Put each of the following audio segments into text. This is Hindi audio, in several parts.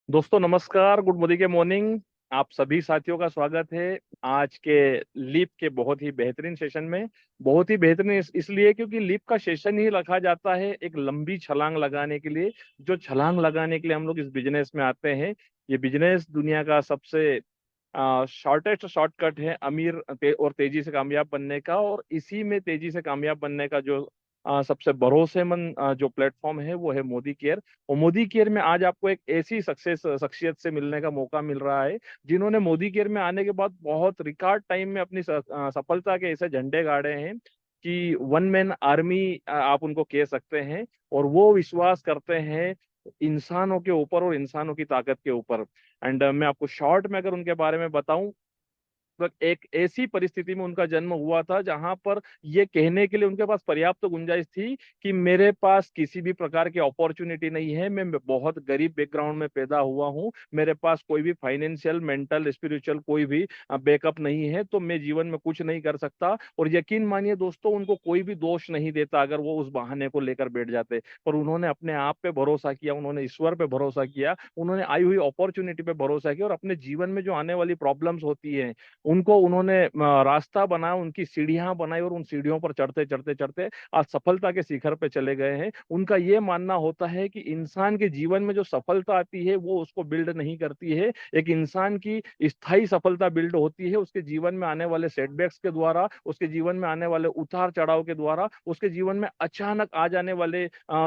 दोस्तों नमस्कार, गुड मॉर्निंग के मॉर्निंग। आप सभी साथियों का स्वागत है आज के लीप के बहुत ही बेहतरीन सेशन में। बहुत ही बेहतरीन इसलिए क्योंकि लीप का सेशन ही रखा जाता है एक लंबी छलांग लगाने के लिए। जो छलांग लगाने के लिए हम लोग इस बिजनेस में आते हैं। ये बिजनेस दुनिया का सबसे शॉर्टेस्ट शॉर्टकट है और तेजी से कामयाब बनने का। और इसी में तेजी से कामयाब बनने का जो सबसे भरोसेमंद जो प्लेटफॉर्म है वो है मोदी केयर। और मोदी केयर में आज आपको एक ऐसी शख्सियत से मिलने का मौका मिल रहा है जिन्होंने मोदी केयर में आने के बाद बहुत रिकॉर्ड टाइम में अपनी सफलता के ऐसे झंडे गाड़े हैं कि वन मैन आर्मी आप उनको कह सकते हैं। और वो विश्वास करते हैं इंसानों के ऊपर और इंसानों की ताकत के ऊपर। एंड मैं आपको शॉर्ट में अगर उनके बारे में बताऊं तो एक ऐसी परिस्थिति में उनका जन्म हुआ था जहां पर ये कहने के लिए उनके पास पर्याप्त गुंजाइश थी कि मेरे पास किसी भी प्रकार की अपॉर्चुनिटी नहीं है, मैं बहुत गरीब बैकग्राउंड में पैदा हुआ हूं, मेरे पास कोई भी फाइनेंशियल मेंटल स्पिरिचुअल कोई भी बैकअप नहीं है, तो मैं जीवन में कुछ नहीं कर सकता। और यकीन मानिए दोस्तों, उनको कोई भी दोष नहीं देता अगर वो उस बहाने को लेकर बैठ जाते। पर उन्होंने अपने आप पे भरोसा किया, उन्होंने ईश्वर पे भरोसा किया, उन्होंने आई हुई अपॉर्चुनिटी पे भरोसा किया और अपने जीवन में जो आने वाली प्रॉब्लम्स होती है उनको उन्होंने रास्ता बनाया, उनकी सीढ़ियां बनाई और उन सीढ़ियों पर चढ़ते चढ़ते चढ़ते आज सफलता के शिखर पे चले गए हैं। उनका ये मानना होता है कि इंसान के जीवन में जो सफलता आती है वो उसको बिल्ड नहीं करती है। एक इंसान की स्थायी सफलता बिल्ड होती है उसके जीवन में आने वाले सेटबैक्स के द्वारा, उसके जीवन में आने वाले उतार चढ़ाव के द्वारा, उसके जीवन में अचानक आ जाने वाले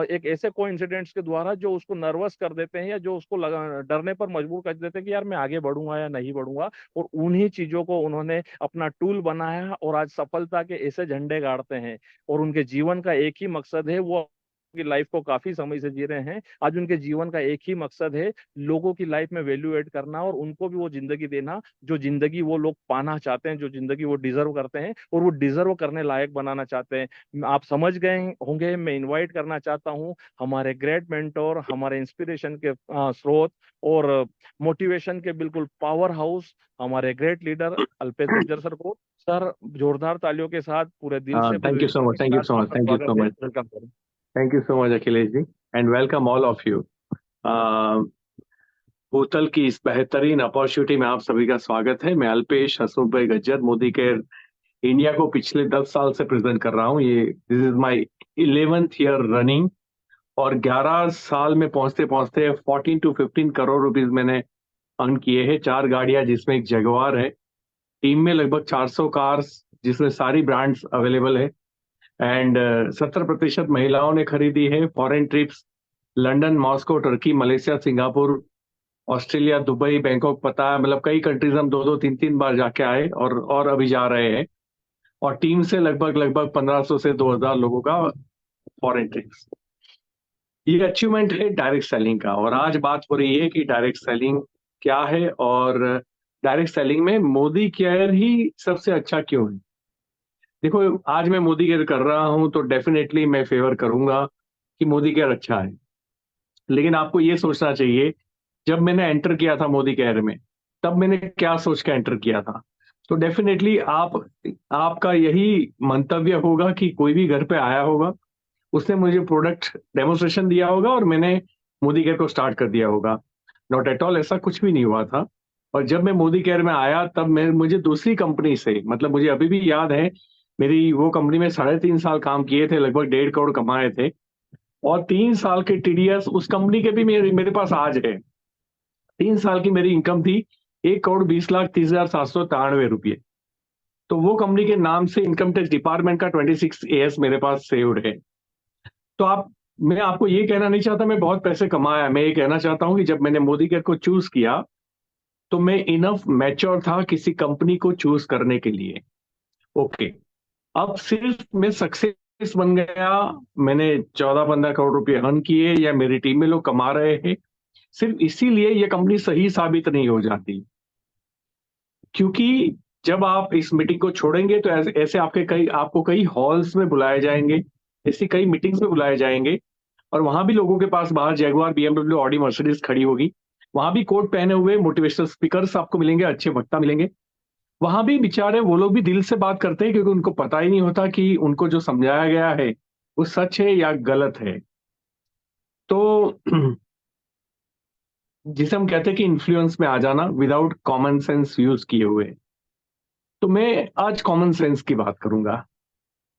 एक ऐसे को इंसिडेंट्स के द्वारा जो उसको नर्वस कर देते हैं या जो उसको डरने पर मजबूर कर देते हैं कि यार मैं आगे बढ़ूंगा या नहीं बढ़ूंगा। और उन्हीं चीजों को उन्होंने अपना टूल बनाया और आज सफलता के ऐसे झंडे गाड़ते हैं। और उनके जीवन का एक ही मकसद है, वो की लाइफ को काफी समय से जी रहे हैं। आज उनके जीवन का एक ही मकसद है लोगों की लाइफ में वैल्यू एड करना और उनको भी वो जिंदगी देना जो जिंदगी वो लोग पाना चाहते हैं, जो जिंदगी वो डिजर्व करते हैं और वो डिजर्व करने लायक बनाना चाहते हैं। आप समझ गए होंगे, मैं इनवाइट करना चाहता हूँ हमारे ग्रेट मेंटोर, हमारे इंस्पिरेशन के स्रोत और मोटिवेशन के बिल्कुल पावर हाउस, हमारे great leader Alpesh Gurjar sir को। सर, जोरदार तालियों के साथ पूरे दिल से, पूरे thank you so respect much, के थैंक यू साथ सो मच, आपका थैंक यू सो स्वागत है। Much, welcome sir. Thank you so much Akhilesh ji. And welcome all of you. भूतल की इस बेहतरीन अपॉर्चुनिटी में आप सभी का स्वागत है। मैं अल्पेश हसमुख भाई गज्जर मोदी के इंडिया को पिछले 10 साल से प्रेजेंट कर रहा हूँ। ये this is my 11th year running. और 11 साल में पहुंचते पहुंचते 14 to 15 करोड़ रुपीज मैंने अर्न किए हैं। 4 गाड़ियां जिसमें एक जगुआर है। टीम में लगभग 400 कार्स जिसमें सारी ब्रांड्स अवेलेबल है। एंड 70% महिलाओं ने खरीदी है। Foreign trips London, Moscow, Turkey, Malaysia, Singapore, Australia, Dubai, Bangkok, पता है मतलब कई कंट्रीज हम दो दो तीन तीन बार जाके आए और अभी जा रहे हैं। और टीम से लगभग लगभग 1500 से 2000 लोगों का फॉरेन ट्रिप्स। ये अचीवमेंट है डायरेक्ट सेलिंग का। और आज बात हो रही है कि डायरेक्ट सेलिंग क्या है और डायरेक्ट सेलिंग में मोदी केयर ही सबसे अच्छा क्यों है। देखो, आज मैं मोदी केयर कर रहा हूं तो डेफिनेटली मैं फेवर करूंगा कि मोदी केयर अच्छा है। लेकिन आपको ये सोचना चाहिए, जब मैंने एंटर किया था मोदी केयर में तब मैंने क्या सोच के एंटर किया था। तो डेफिनेटली आपका यही मंतव्य होगा कि कोई भी घर पे आया होगा, उसने मुझे प्रोडक्ट डेमोन्स्ट्रेशन दिया होगा और मैंने मोदी केयर को स्टार्ट कर दिया होगा। नॉट एट ऑल, ऐसा कुछ भी नहीं हुआ था। और जब मैं मोदी केयर में आया तब मैं मुझे दूसरी कंपनी से, मतलब मुझे अभी भी याद है, मेरी वो कंपनी में 3.5 साल काम किए थे, लगभग 1.5 करोड़ कमाए थे। और 3 साल के टीडीएस उस कंपनी के भी मेरे पास आज है। 3 साल की मेरी इनकम थी 1,20,30,793 रुपये। तो वो कंपनी के नाम से इनकम टैक्स डिपार्टमेंट का 26 AS मेरे पास सेव्ड है। तो मैं आपको ये कहना नहीं चाहता मैं बहुत पैसे कमाया। मैं ये कहना चाहता हूं कि जब मैंने मोदी केयर को चूज किया तो मैं इनफ मैच्योर था किसी कंपनी को चूज करने के लिए। ओके, अब सिर्फ मैं सक्सेस बन गया, मैंने 14-15 करोड़ रुपए अर्न किए या मेरी टीम में लोग कमा रहे हैं, सिर्फ इसीलिए ये कंपनी सही साबित नहीं हो जाती। क्योंकि जब आप इस मीटिंग को छोड़ेंगे तो ऐसे ऐसे आपको कई हॉल्स में बुलाए जाएंगे, ऐसी कई मीटिंग्स में बुलाए जाएंगे। और वहां भी लोगों के पास बाहर जैगुआर, बीएमडब्ल्यू, ऑडी, मर्सिडीज खड़ी होगी। वहां भी कोट पहने हुए मोटिवेशनल स्पीकर्स आपको मिलेंगे, अच्छे वक्ता मिलेंगे। वहां भी बेचारे वो लोग भी दिल से बात करते हैं क्योंकि उनको पता ही नहीं होता कि उनको जो समझाया गया है वो सच है या गलत है। तो जिसे हम कहते हैं कि इन्फ्लुएंस में आ जाना विदाउट कॉमन सेंस यूज किए हुए। तो मैं आज कॉमन सेंस की बात करूंगा।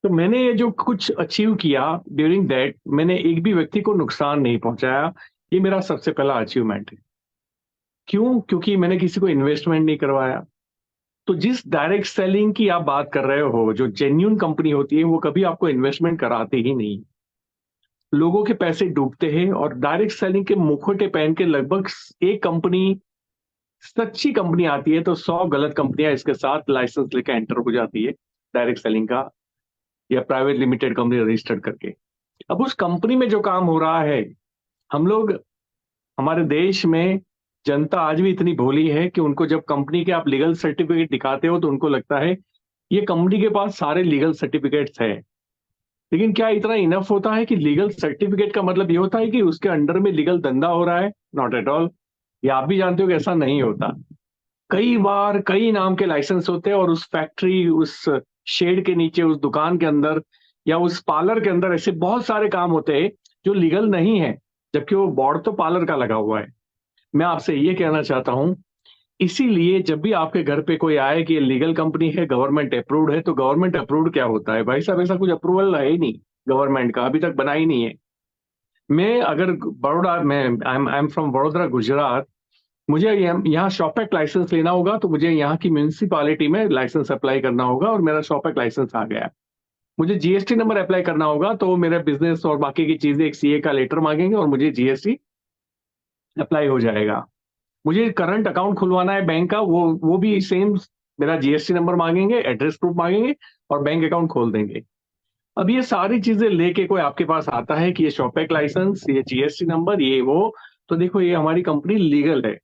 तो मैंने ये जो कुछ अचीव किया ड्यूरिंग दैट, मैंने एक भी व्यक्ति को नुकसान नहीं पहुंचाया। ये मेरा सबसे पहला अचीवमेंट है। क्यों? क्योंकि मैंने किसी को इन्वेस्टमेंट नहीं करवाया। तो जिस डायरेक्ट सेलिंग की आप बात कर रहे हो, जो जेन्यून कंपनी होती है, वो कभी आपको इन्वेस्टमेंट कराते ही नहीं। लोगों के पैसे डूबते हैं और डायरेक्ट सेलिंग के मुखौटे पहन के लगभग एक कंपनी, सच्ची कंपनी आती है तो 100 गलत कंपनियां इसके साथ लाइसेंस लेकर एंटर हो जाती है डायरेक्ट सेलिंग का, या प्राइवेट लिमिटेड कंपनी रजिस्टर्ड करके। अब उस कंपनी में जो काम हो रहा है, हम लोग, हमारे देश में जनता आज भी इतनी भोली है कि उनको जब कंपनी के आप लीगल सर्टिफिकेट दिखाते हो तो उनको लगता है ये कंपनी के पास सारे लीगल सर्टिफिकेट्स है। लेकिन क्या इतना इनफ होता है कि लीगल सर्टिफिकेट का मतलब ये होता है कि उसके अंडर में लीगल धंधा हो रहा है? Not at all. ये आप भी जानते हो कि ऐसा नहीं होता। कई बार कई नाम के लाइसेंस होते हैं और उस फैक्ट्री, उस शेड के नीचे, उस दुकान के अंदर या उस पार्लर के अंदर ऐसे बहुत सारे काम होते हैं जो लीगल नहीं है, जबकि वो बोर्ड तो पार्लर का लगा हुआ है। मैं आपसे ये कहना चाहता हूं, इसीलिए जब भी आपके घर पे कोई आए कि ये लीगल कंपनी है, गवर्नमेंट अप्रूव्ड है, तो गवर्नमेंट अप्रूव्ड क्या होता है भाई साहब? ऐसा कुछ अप्रूवल है ही नहीं, गवर्नमेंट का अभी तक बना ही नहीं है। मैं अगर बड़ौदा में, I am from Vadodara, Gujarat, मुझे यहाँ शॉपेक लाइसेंस लेना होगा तो मुझे यहाँ की म्यूनिसिपालिटी में लाइसेंस अप्लाई करना होगा और मेरा शॉपेक लाइसेंस आ गया। मुझे जीएसटी नंबर अप्लाई करना होगा तो मेरा बिजनेस और बाकी की चीजें, एक सीए का लेटर मांगेंगे और मुझे जीएसटी अप्लाई हो जाएगा। मुझे करंट अकाउंट खुलवाना है बैंक का, वो भी सेम, मेरा जीएसटी नंबर मांगेंगे, एड्रेस प्रूफ मांगेंगे और बैंक अकाउंट खोल देंगे। अब ये सारी चीजें लेके कोई आपके पास आता है कि ये शॉपेक लाइसेंस, ये जीएसटी नंबर, ये वो, तो देखो ये हमारी कंपनी लीगल है।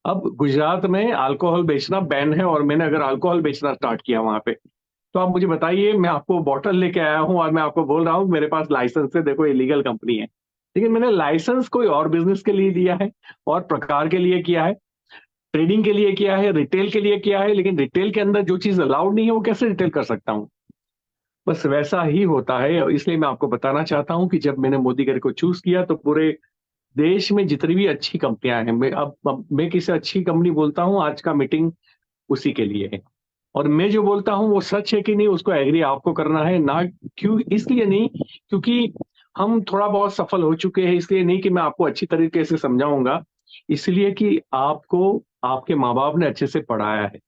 अब गुजरात में अल्कोहल बेचना बैन है और मैंने अगर अल्कोहल बेचना स्टार्ट किया वहां पे, तो आप मुझे बताइए, मैं आपको बॉटल लेके आया हूं और मैं आपको बोल रहा हूं मेरे पास लाइसेंस है, देखो ये लीगल कंपनी है। लेकिन मैंने लाइसेंस कोई और बिजनेस के लिए दिया है, और प्रकार के लिए किया है, ट्रेडिंग के लिए किया है, रिटेल के लिए किया है। लेकिन रिटेल के अंदर जो चीज अलाउड नहीं है वो कैसे रिटेल कर सकता हूँ? बस वैसा ही होता है। और इसलिए मैं आपको बताना चाहता हूं कि जब मैंने मोदी केयर को चूज किया तो पूरे देश में जितनी भी अच्छी कंपनियां हैं, मैं किसी अच्छी कंपनी बोलता हूं, आज का मीटिंग उसी के लिए है। और मैं जो बोलता हूं वो सच है कि नहीं, उसको एग्री आपको करना है ना। क्यों? इसलिए नहीं क्योंकि हम थोड़ा बहुत सफल हो चुके हैं, इसलिए नहीं कि मैं आपको अच्छी तरीके से समझाऊंगा, इसलिए कि आपको आपके माँ बाप ने अच्छे से पढ़ाया है।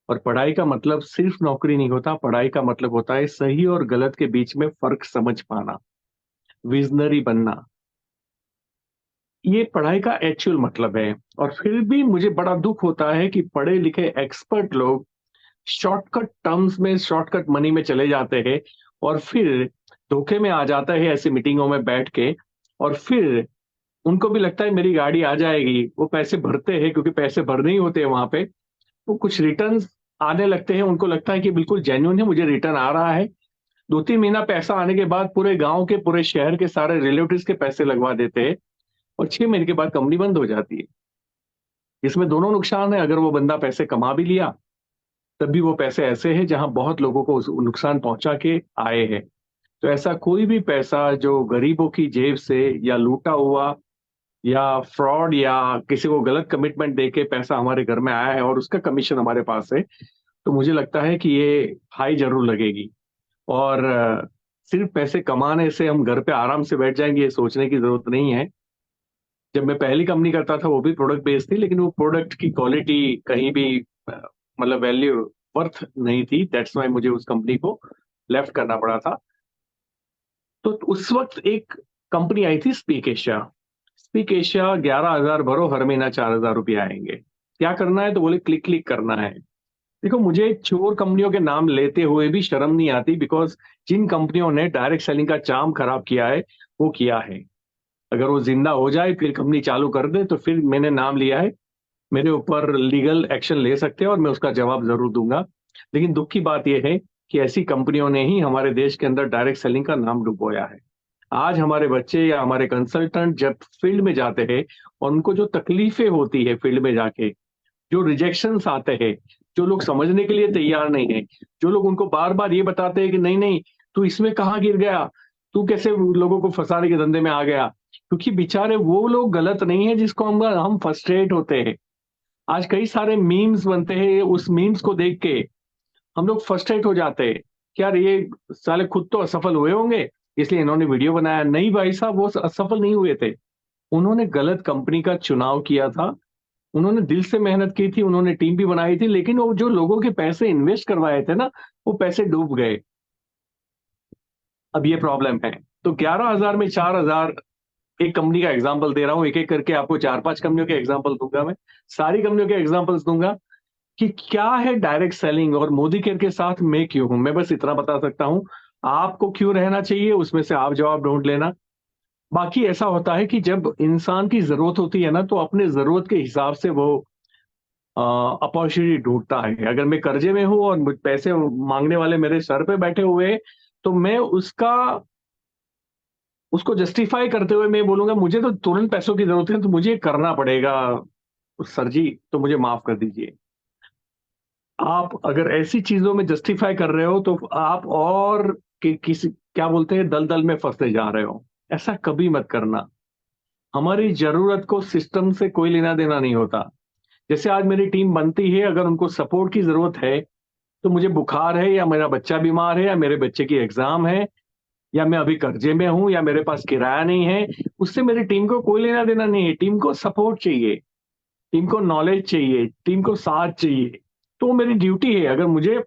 और पढ़ाई का मतलब सिर्फ नौकरी नहीं होता, पढ़ाई का मतलब होता है सही और गलत के बीच में फर्क समझ पाना, विजनरी बनना। ये पढ़ाई का एक्चुअल मतलब है। और फिर भी मुझे बड़ा दुख होता है कि पढ़े लिखे एक्सपर्ट लोग शॉर्टकट टर्म्स में, शॉर्टकट मनी में चले जाते हैं और फिर धोखे में आ जाता है ऐसी मीटिंगों में बैठ के। और फिर उनको भी लगता है मेरी गाड़ी आ जाएगी, वो पैसे भरते हैं क्योंकि पैसे भरने ही होते हैं वहां पे। वो कुछ रिटर्न आने लगते हैं, उनको लगता है कि बिल्कुल जेन्युइन है, मुझे रिटर्न आ रहा है। 2-3 महीना पैसा आने के बाद पूरे गांव के, पूरे शहर के सारे रिलेटिव्स के पैसे लगवा देते हैं और 6 महीने के बाद कंपनी बंद हो जाती है। इसमें दोनों नुकसान है। अगर वो बंदा पैसे कमा भी लिया तब भी वो पैसे ऐसे हैं जहां बहुत लोगों को नुकसान पहुंचा के आए हैं। तो ऐसा कोई भी पैसा जो गरीबों की जेब से या लूटा हुआ या फ्रॉड या किसी को गलत कमिटमेंट देके पैसा हमारे घर में आया है और उसका कमीशन हमारे पास है, तो मुझे लगता है कि ये हाई जरूर लगेगी। और सिर्फ पैसे कमाने से हम घर पे आराम से बैठ जाएंगे ये सोचने की जरूरत नहीं है। जब मैं पहली कंपनी करता था वो भी प्रोडक्ट बेस्ड थी, लेकिन वो प्रोडक्ट की क्वालिटी कहीं भी मतलब वैल्यू वर्थ नहीं थी। दैट्स वाई मुझे उस कंपनी को लेफ्ट करना पड़ा था। तो उस वक्त एक कंपनी आई थी स्पीक एशिया। स्पीक एशिया, 11,000 भरो, हर महीना 4,000 रुपये आएंगे। क्या करना है? तो बोले क्लिक क्लिक करना है। देखो, मुझे चोर कंपनियों के नाम लेते हुए भी शर्म नहीं आती, बिकॉज जिन कंपनियों ने डायरेक्ट सेलिंग का चार्म खराब किया है वो किया है। अगर वो जिंदा हो जाए फिर कंपनी चालू कर दे तो फिर मैंने नाम लिया है, मेरे ऊपर लीगल एक्शन ले सकते हैं और मैं उसका जवाब जरूर दूंगा। लेकिन दुख की बात यह है कि ऐसी कंपनियों ने ही हमारे देश के अंदर डायरेक्ट सेलिंग का नाम डुबोया है। आज हमारे बच्चे या हमारे कंसल्टेंट जब फील्ड में जाते हैं और उनको जो तकलीफें होती है फील्ड में जाके, जो रिजेक्शंस आते हैं, जो लोग समझने के लिए तैयार नहीं है, जो लोग उनको बार बार ये बताते हैं कि नहीं नहीं, तू इसमें कहाँ गिर गया, तू कैसे लोगों को फंसाने के धंधे में आ गया, क्योंकि बेचारे वो लोग गलत नहीं है जिसको हम फ्रस्ट्रेट होते हैं। आज कई सारे मीम्स बनते हैं, उस मीम्स को देख के हम लोग फ्रस्ट्रेट हो जाते हैं कि यार ये साले खुद तो असफल हुए होंगे इसलिए इन्होंने वीडियो बनाया। नहीं भाई साहब, वो असफल नहीं हुए थे। उन्होंने गलत कंपनी का चुनाव किया था, उन्होंने दिल से मेहनत की थी, उन्होंने टीम भी बनाई थी, लेकिन वो जो लोगों के पैसे इन्वेस्ट करवाए थे ना, वो पैसे डूब गए। अब ये प्रॉब्लम है। तो 11,000 में 4,000, एक कंपनी का एग्जांपल दे रहा हूं, एक एक करके आपको 4-5 कंपनियों के एग्जांपल दूंगा, मैं सारी कंपनियों के एग्जांपल्स दूंगा कि क्या है डायरेक्ट सेलिंग और मोदी केयर के साथ मैं क्यों हूं। मैं बस इतना बता सकता हूं, आपको क्यों रहना चाहिए उसमें से आप जवाब ढूंढ लेना। बाकी ऐसा होता है कि जब इंसान की जरूरत होती है ना, तो अपने जरूरत के हिसाब से वो अपॉर्चुनिटी ढूंढता है। अगर मैं कर्जे में हूं और पैसे मांगने वाले मेरे सर पे बैठे हुए हैं, तो मैं उसको जस्टिफाई करते हुए मैं बोलूंगा मुझे तो तुरंत पैसों की जरूरत है तो मुझे करना पड़ेगा, सर जी तो मुझे माफ कर दीजिए। आप अगर ऐसी चीजों में जस्टिफाई कर रहे हो तो आप और किसी क्या बोलते हैं दलदल में फंसते जा रहे हो। ऐसा कभी मत करना। हमारी जरूरत को सिस्टम से कोई लेना देना नहीं होता। जैसे आज मेरी टीम बनती है, अगर उनको सपोर्ट की जरूरत है, तो मुझे बुखार है या मेरा बच्चा बीमार है या मेरे बच्चे की एग्जाम है या मैं अभी कर्जे में हूं या मेरे पास किराया नहीं है, उससे मेरी टीम को कोई लेना देना नहीं है। टीम को सपोर्ट चाहिए, टीम को नॉलेज चाहिए, टीम को साथ चाहिए। तो वो मेरी ड्यूटी है। अगर मुझे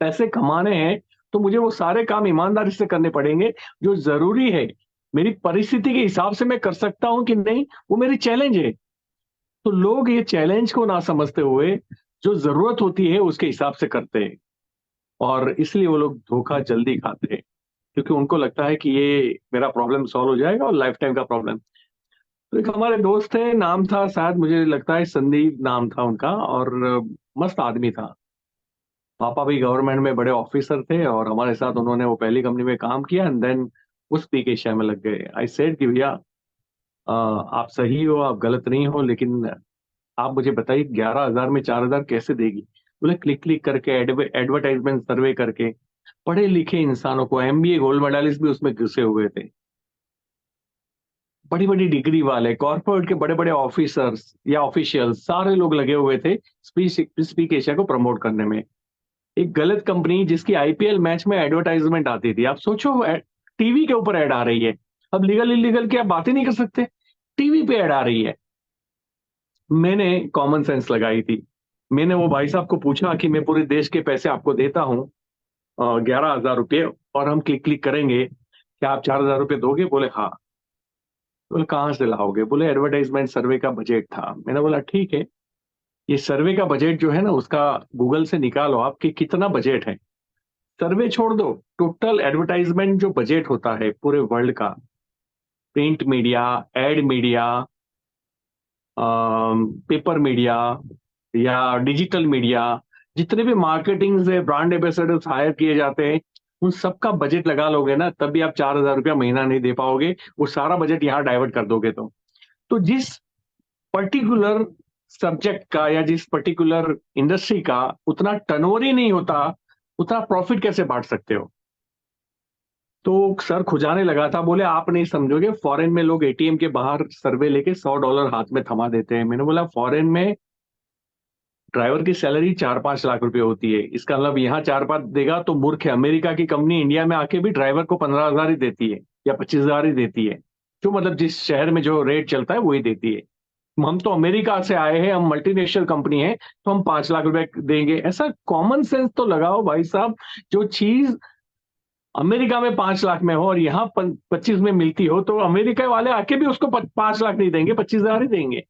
पैसे कमाने हैं तो मुझे वो सारे काम ईमानदारी से करने पड़ेंगे जो जरूरी है। मेरी परिस्थिति के हिसाब से मैं कर सकता हूं कि नहीं, वो मेरी चैलेंज है। तो लोग ये चैलेंज को ना समझते हुए जो जरूरत होती है उसके हिसाब से करते हैं, और इसलिए वो लोग धोखा जल्दी खाते हैं, क्योंकि उनको लगता है कि ये मेरा प्रॉब्लम सॉल्व हो जाएगा और लाइफ टाइम का प्रॉब्लम। तो एक हमारे दोस्त थे, नाम था शायद मुझे लगता है संदीप नाम था उनका, और मस्त आदमी था। पापा भी गवर्नमेंट में बड़े ऑफिसर थे और हमारे साथ उन्होंने वो पहली कंपनी में काम किया एंड देन उस पी के शय में लग गए। आई सेड कि भैया आप सही हो, आप गलत नहीं हो, लेकिन आप मुझे बताइए 11,000 में 4,000 कैसे देगी। बोले क्लिक क्लिक करके, एडवर्टाइजमेंट सर्वे करके। पढ़े लिखे इंसानों को, एमबीए गोल्ड मेडलिस्ट भी उसमें घुसे हुए थे, बड़ी बड़ी डिग्री वाले कॉर्पोरेट के बड़े बड़े ऑफिसर्स या ऑफिशियल्स, सारे लोग लगे हुए थे स्पीक एशिया को प्रमोट करने में। एक गलत कंपनी जिसकी आईपीएल मैच में एडवर्टाइजमेंट आती थी, आप सोचो टीवी के ऊपर ऐड आ रही है। अब लीगल इलीगल की आप बात ही नहीं कर सकते, टीवी पे ऐड आ रही है। मैंने कॉमन सेंस लगाई थी। मैंने वो भाई साहब को पूछा कि मैं पूरे देश के पैसे आपको देता हूँ, 11,000 रुपये, और हम क्लिक क्लिक करेंगे, क्या आप 4,000 रुपये दोगे? बोले हाँ। बोले कहाँ से लाओगे? बोले एडवर्टाइजमेंट सर्वे का बजट था। मैंने बोला ठीक है, ये सर्वे का बजट जो है ना, उसका गूगल से निकालो आप कि कितना बजट है। सर्वे छोड़ दो, टोटल एडवर्टाइजमेंट जो बजट होता है पूरे वर्ल्ड का, print media, ad media, paper media या डिजिटल मीडिया, जितने भी मार्केटिंग से ब्रांड एम्बेसडर्स हायर किए जाते हैं, उन सबका बजट लगा लोगे ना, तब भी आप 4,000 रुपया महीना नहीं दे पाओगे। वो सारा बजट यहाँ डाइवर्ट कर दोगे तो जिस पर्टिकुलर सब्जेक्ट का या जिस पर्टिकुलर इंडस्ट्री का उतना टर्नओवर ही नहीं होता, उतना प्रॉफिट कैसे बांट सकते हो? तो सर खुजाने लगा था, बोले आप नहीं समझोगे, फॉरेन में लोग एटीएम के बाहर सर्वे लेके $100 हाथ में थमा देते हैं। मैंने बोला फॉरेन में ड्राइवर की सैलरी 4-5 लाख रुपए होती है, इसका मतलब यहाँ 4-5 देगा तो मूर्ख है। अमेरिका की कंपनी इंडिया में आके भी ड्राइवर को 15,000 ही देती है या 25,000 ही देती है, जो मतलब जिस शहर में जो रेट चलता है वही देती है। हम तो अमेरिका से आए हैं, हम मल्टीनेशनल कंपनी है, तो हम 5 लाख रुपए देंगे। ऐसा कॉमन सेंस तो लगाओ भाई साहब। जो चीज अमेरिका में 5 लाख में हो और यहाँ 25 में मिलती हो, तो अमेरिका वाले आके भी उसको 5 लाख नहीं देंगे, 25,000 ही देंगे।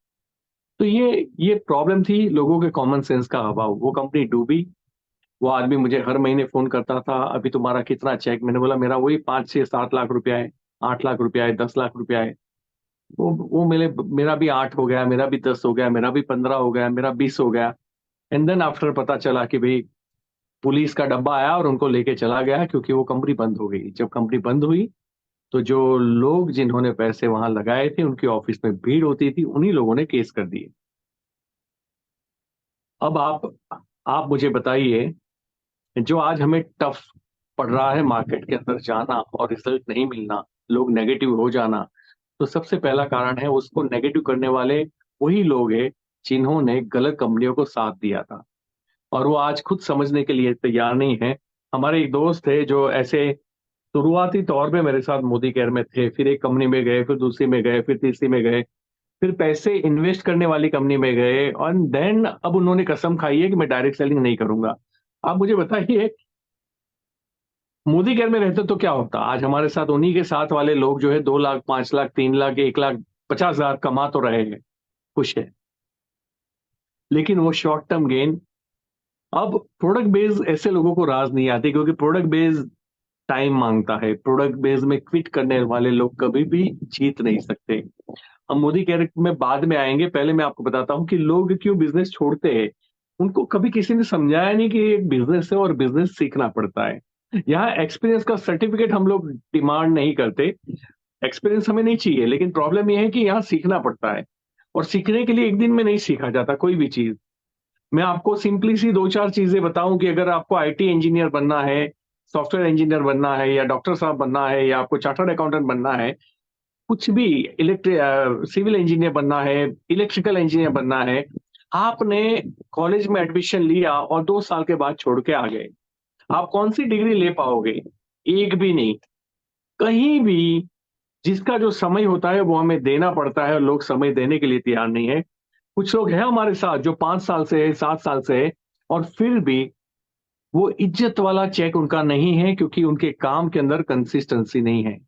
तो ये प्रॉब्लम थी, लोगों के कॉमन सेंस का अभाव। वो कंपनी डूबी। वो आदमी मुझे हर महीने फोन करता था, अभी तुम्हारा कितना चेक? मैंने बोला मेरा वही 5 से 7 लाख रुपया है, 8 लाख रुपया है, 10 लाख रुपया है। वो मेरा भी 8 हो गया, मेरा भी 10 हो गया, मेरा भी 15 हो गया, मेरा 20 हो गया। एंड देन आफ्टर पता चला कि भाई पुलिस का डब्बा आया और उनको लेके चला गया, क्योंकि वो कंपनी बंद हो गई। जब कंपनी बंद हुई तो जो लोग जिन्होंने पैसे वहां लगाए थे, उनकी ऑफिस में भीड़ होती थी, उन्हीं लोगों ने केस कर दिए। अब आप मुझे बताइए, जो आज हमें टफ पड़ रहा है मार्केट के अंदर जाना और रिजल्ट नहीं मिलना, लोग नेगेटिव हो जाना, तो सबसे पहला कारण है, उसको नेगेटिव करने वाले वही लोग हैं जिन्होंने गलत कंपनियों को साथ दिया था, और वो आज खुद समझने के लिए तैयार नहीं है। हमारे एक दोस्त थे जो ऐसे शुरुआती तौर पे मेरे साथ मोदी केयर में थे, फिर एक कंपनी में गए, फिर दूसरी में गए, फिर तीसरी में गए, फिर पैसे इन्वेस्ट करने वाली कंपनी में गए, और देन अब उन्होंने कसम खाई है कि मैं डायरेक्ट सेलिंग नहीं करूंगा। आप मुझे बताइए, मोदी केयर में रहते तो क्या होता? आज हमारे साथ उन्हीं के साथ वाले लोग जो है 2 लाख, 5 लाख, 3 लाख, 1,50,000 कमा तो रहे हैं, खुश है, लेकिन वो शॉर्ट टर्म गेन। अब प्रोडक्ट बेस्ड ऐसे लोगों को राज नहीं आती, क्योंकि प्रोडक्ट बेस्ड टाइम मांगता है। प्रोडक्ट बेस में क्विट करने वाले लोग कभी भी जीत नहीं सकते। हम मोदी केयर में बाद में आएंगे, पहले मैं आपको बताता हूं कि लोग क्यों बिजनेस छोड़ते हैं। उनको कभी किसी ने समझाया नहीं कि एक बिजनेस है और बिजनेस सीखना पड़ता है। यहाँ एक्सपीरियंस का सर्टिफिकेट हम लोग डिमांड नहीं करते, एक्सपीरियंस हमें नहीं चाहिए, लेकिन प्रॉब्लम यह है कि यहाँ सीखना पड़ता है, और सीखने के लिए एक दिन में नहीं सीखा जाता कोई भी चीज। मैं आपको सिंपली सी 2-4 चीजें बताऊं कि अगर आपको आईटी इंजीनियर बनना है, सॉफ्टवेयर इंजीनियर बनना है, या डॉक्टर साहब बनना है, या आपको चार्टर्ड अकाउंटेंट बनना है, कुछ भी, इलेक्ट्रिक सिविल इंजीनियर बनना है, इलेक्ट्रिकल इंजीनियर बनना है, आपने कॉलेज में एडमिशन लिया और 2 साल के बाद छोड़ के आ गए, आप कौन सी डिग्री ले पाओगे? एक भी नहीं। कहीं भी जिसका जो समय होता है वो हमें देना पड़ता है, और लोग समय देने के लिए तैयार नहीं है। कुछ लोग हैं हमारे साथ जो 5 साल से है, 7 साल से है, और फिर भी वो इज्जत वाला चेक उनका नहीं है, क्योंकि उनके काम के अंदर कंसिस्टेंसी नहीं है,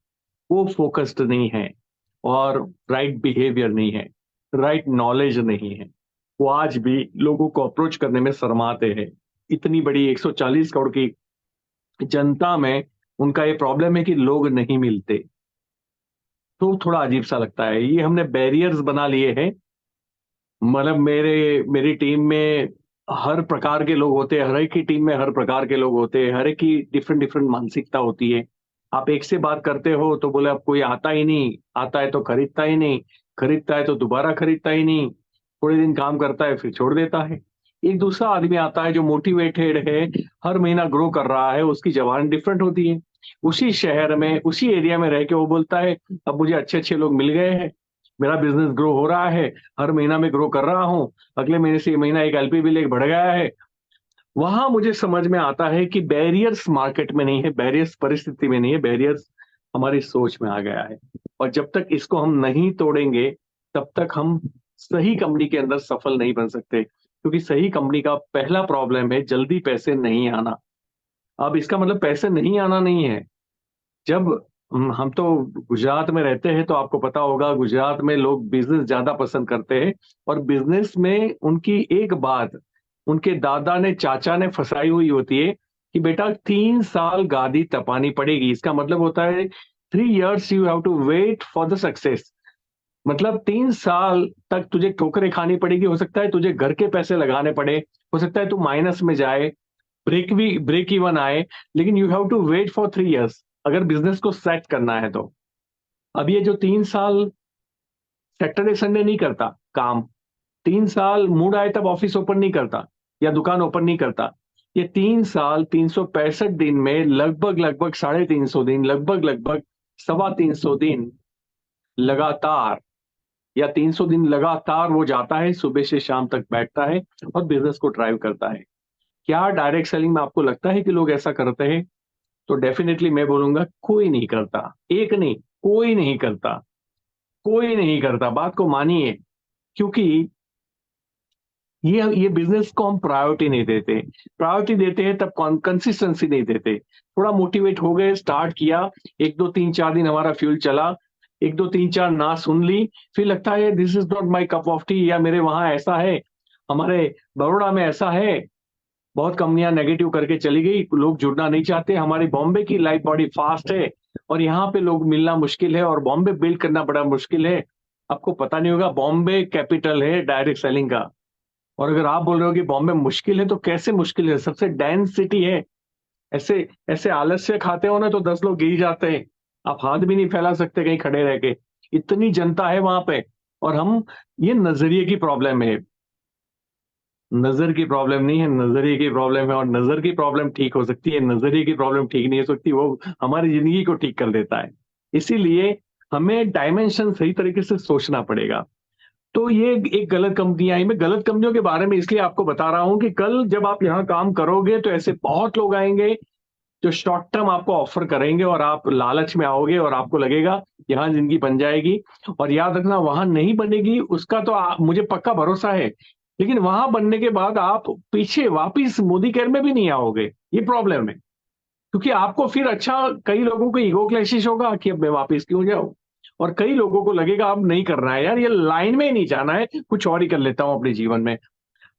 वो फोकस्ड नहीं है, और राइट बिहेवियर नहीं है, राइट नॉलेज नहीं है। वो आज भी लोगों को अप्रोच करने में शर्माते हैं। इतनी बड़ी 140 करोड़ की जनता में उनका ये प्रॉब्लम है कि लोग नहीं मिलते। तो थोड़ा अजीब सा लगता है, ये हमने बैरियर्स बना लिए हैं। मतलब मेरी टीम में हर प्रकार के लोग होते हैं, हर एक की टीम में हर प्रकार के लोग होते हैं, हर एक की डिफरेंट डिफरेंट मानसिकता होती है। आप एक से बात करते हो तो बोले अब कोई आता ही नहीं, आता है तो खरीदता ही नहीं, खरीदता है तो दोबारा खरीदता ही नहीं, थोड़े दिन काम करता है फिर छोड़ देता है। एक दूसरा आदमी आता है जो मोटिवेटेड है, हर महीना ग्रो कर रहा है, उसकी जवान डिफरेंट होती है। उसी शहर में, उसी एरिया में रह के वो बोलता है अब मुझे अच्छे अच्छे लोग मिल गए हैं, मेरा बिजनेस ग्रो हो रहा है, हर महीना में ग्रो कर रहा हूं, अगले महीने से ये महीना एक एलपी बिल एक बढ़ गया है। वहां मुझे समझ में आता है कि बैरियर्स मार्केट में नहीं है, बैरियर्स परिस्थिति में नहीं है, बैरियर्स हमारी सोच में आ गया है। और जब तक इसको हम नहीं तोड़ेंगे, तब तक हम सही कंपनी के अंदर सफल नहीं बन सकते, क्योंकि सही कंपनी का पहला प्रॉब्लम है जल्दी पैसे नहीं आना। अब इसका मतलब पैसे नहीं आना नहीं है। जब हम तो गुजरात में रहते हैं, तो आपको पता होगा गुजरात में लोग बिजनेस ज्यादा पसंद करते हैं, और बिजनेस में उनकी एक बात उनके दादा ने, चाचा ने फंसाई हुई होती है कि बेटा 3 साल गादी तपानी पड़ेगी। इसका मतलब होता है 3 years you have to wait for the success. मतलब 3 साल तक तुझे ठोकरें खानी पड़ेगी, हो सकता है तुझे घर के पैसे लगाने पड़े, हो सकता है तू माइनस में जाए, ब्रेक इवन आए, लेकिन you have to wait for 3 years अगर बिजनेस को सेट करना है तो। अब ये जो 3 साल सैटरडे संडे नहीं करता काम, 3 साल मूड आए तब ऑफिस ओपन नहीं करता या दुकान ओपन नहीं करता, ये 3 साल 365 दिन में लगभग लगभग 350 दिन, लगभग लगभग 325 दिन लगातार, या 300 दिन लगातार वो जाता है, सुबह से शाम तक बैठता है और बिजनेस को ड्राइव करता है। क्या डायरेक्ट सेलिंग में आपको लगता है कि लोग ऐसा करते हैं? तो डेफिनेटली मैं बोलूंगा कोई नहीं करता, एक नहीं, कोई नहीं करता, कोई नहीं करता, बात को मानिए। क्योंकि ये बिजनेस को हम प्रायोरिटी नहीं देते। प्रायोरिटी देते हैं तब कंसिस्टेंसी नहीं देते। थोड़ा मोटिवेट हो गए, स्टार्ट किया, 1 2 3 4 दिन हमारा फ्यूल चला, 1 2 3 4 ना सुन ली, फिर लगता है this is not my cup of T, या मेरे वहां ऐसा है, हमारे बड़ौदा में ऐसा है, बहुत कंपनियां नेगेटिव करके चली गई, लोग जुड़ना नहीं चाहते। हमारी बॉम्बे की लाइफ बड़ी फास्ट है, और यहाँ पे लोग मिलना मुश्किल है, और बॉम्बे बिल्ड करना बड़ा मुश्किल है। आपको पता नहीं होगा, बॉम्बे कैपिटल है डायरेक्ट सेलिंग का। और अगर आप बोल रहे हो कि बॉम्बे मुश्किल है, तो कैसे मुश्किल है? सबसे डेंस सिटी है। ऐसे ऐसे आलस्य खाते हो ना तो 10 लोग गिर जाते हैं, आप हाथ भी नहीं फैला सकते कहीं खड़े रह के, इतनी जनता है वहां पे। और हम, ये नजरिए की प्रॉब्लम है, नजर की प्रॉब्लम नहीं है, नजरिए की प्रॉब्लम है। और नजर की प्रॉब्लम ठीक हो सकती है, नजरिए की प्रॉब्लम ठीक नहीं हो सकती, वो हमारी जिंदगी को ठीक कर देता है। इसीलिए हमें डायमेंशन सही तरीके से सोचना पड़ेगा। तो ये एक गलत कंपनी आई। मैं गलत कंपनियों के बारे में इसलिए आपको बता रहा हूं कि कल जब आप यहाँ काम करोगे तो ऐसे बहुत लोग आएंगे जो शॉर्ट टर्म आपको ऑफर करेंगे और आप लालच में आओगे और आपको लगेगा यहाँ जिंदगी बन जाएगी। और याद रखना, वहां नहीं बनेगी उसका तो मुझे पक्का भरोसा है। लेकिन वहां बनने के बाद आप पीछे वापिस मोदी केयर में भी नहीं आओगे, ये प्रॉब्लम है। क्योंकि आपको फिर कई लोगों को ईगो क्लैशिश होगा कि अब मैं वापिस क्यों जाऊं। और कई लोगों को लगेगा अब नहीं करना है यार, ये लाइन में ही नहीं जाना है, कुछ और ही कर लेता हूं अपने जीवन में।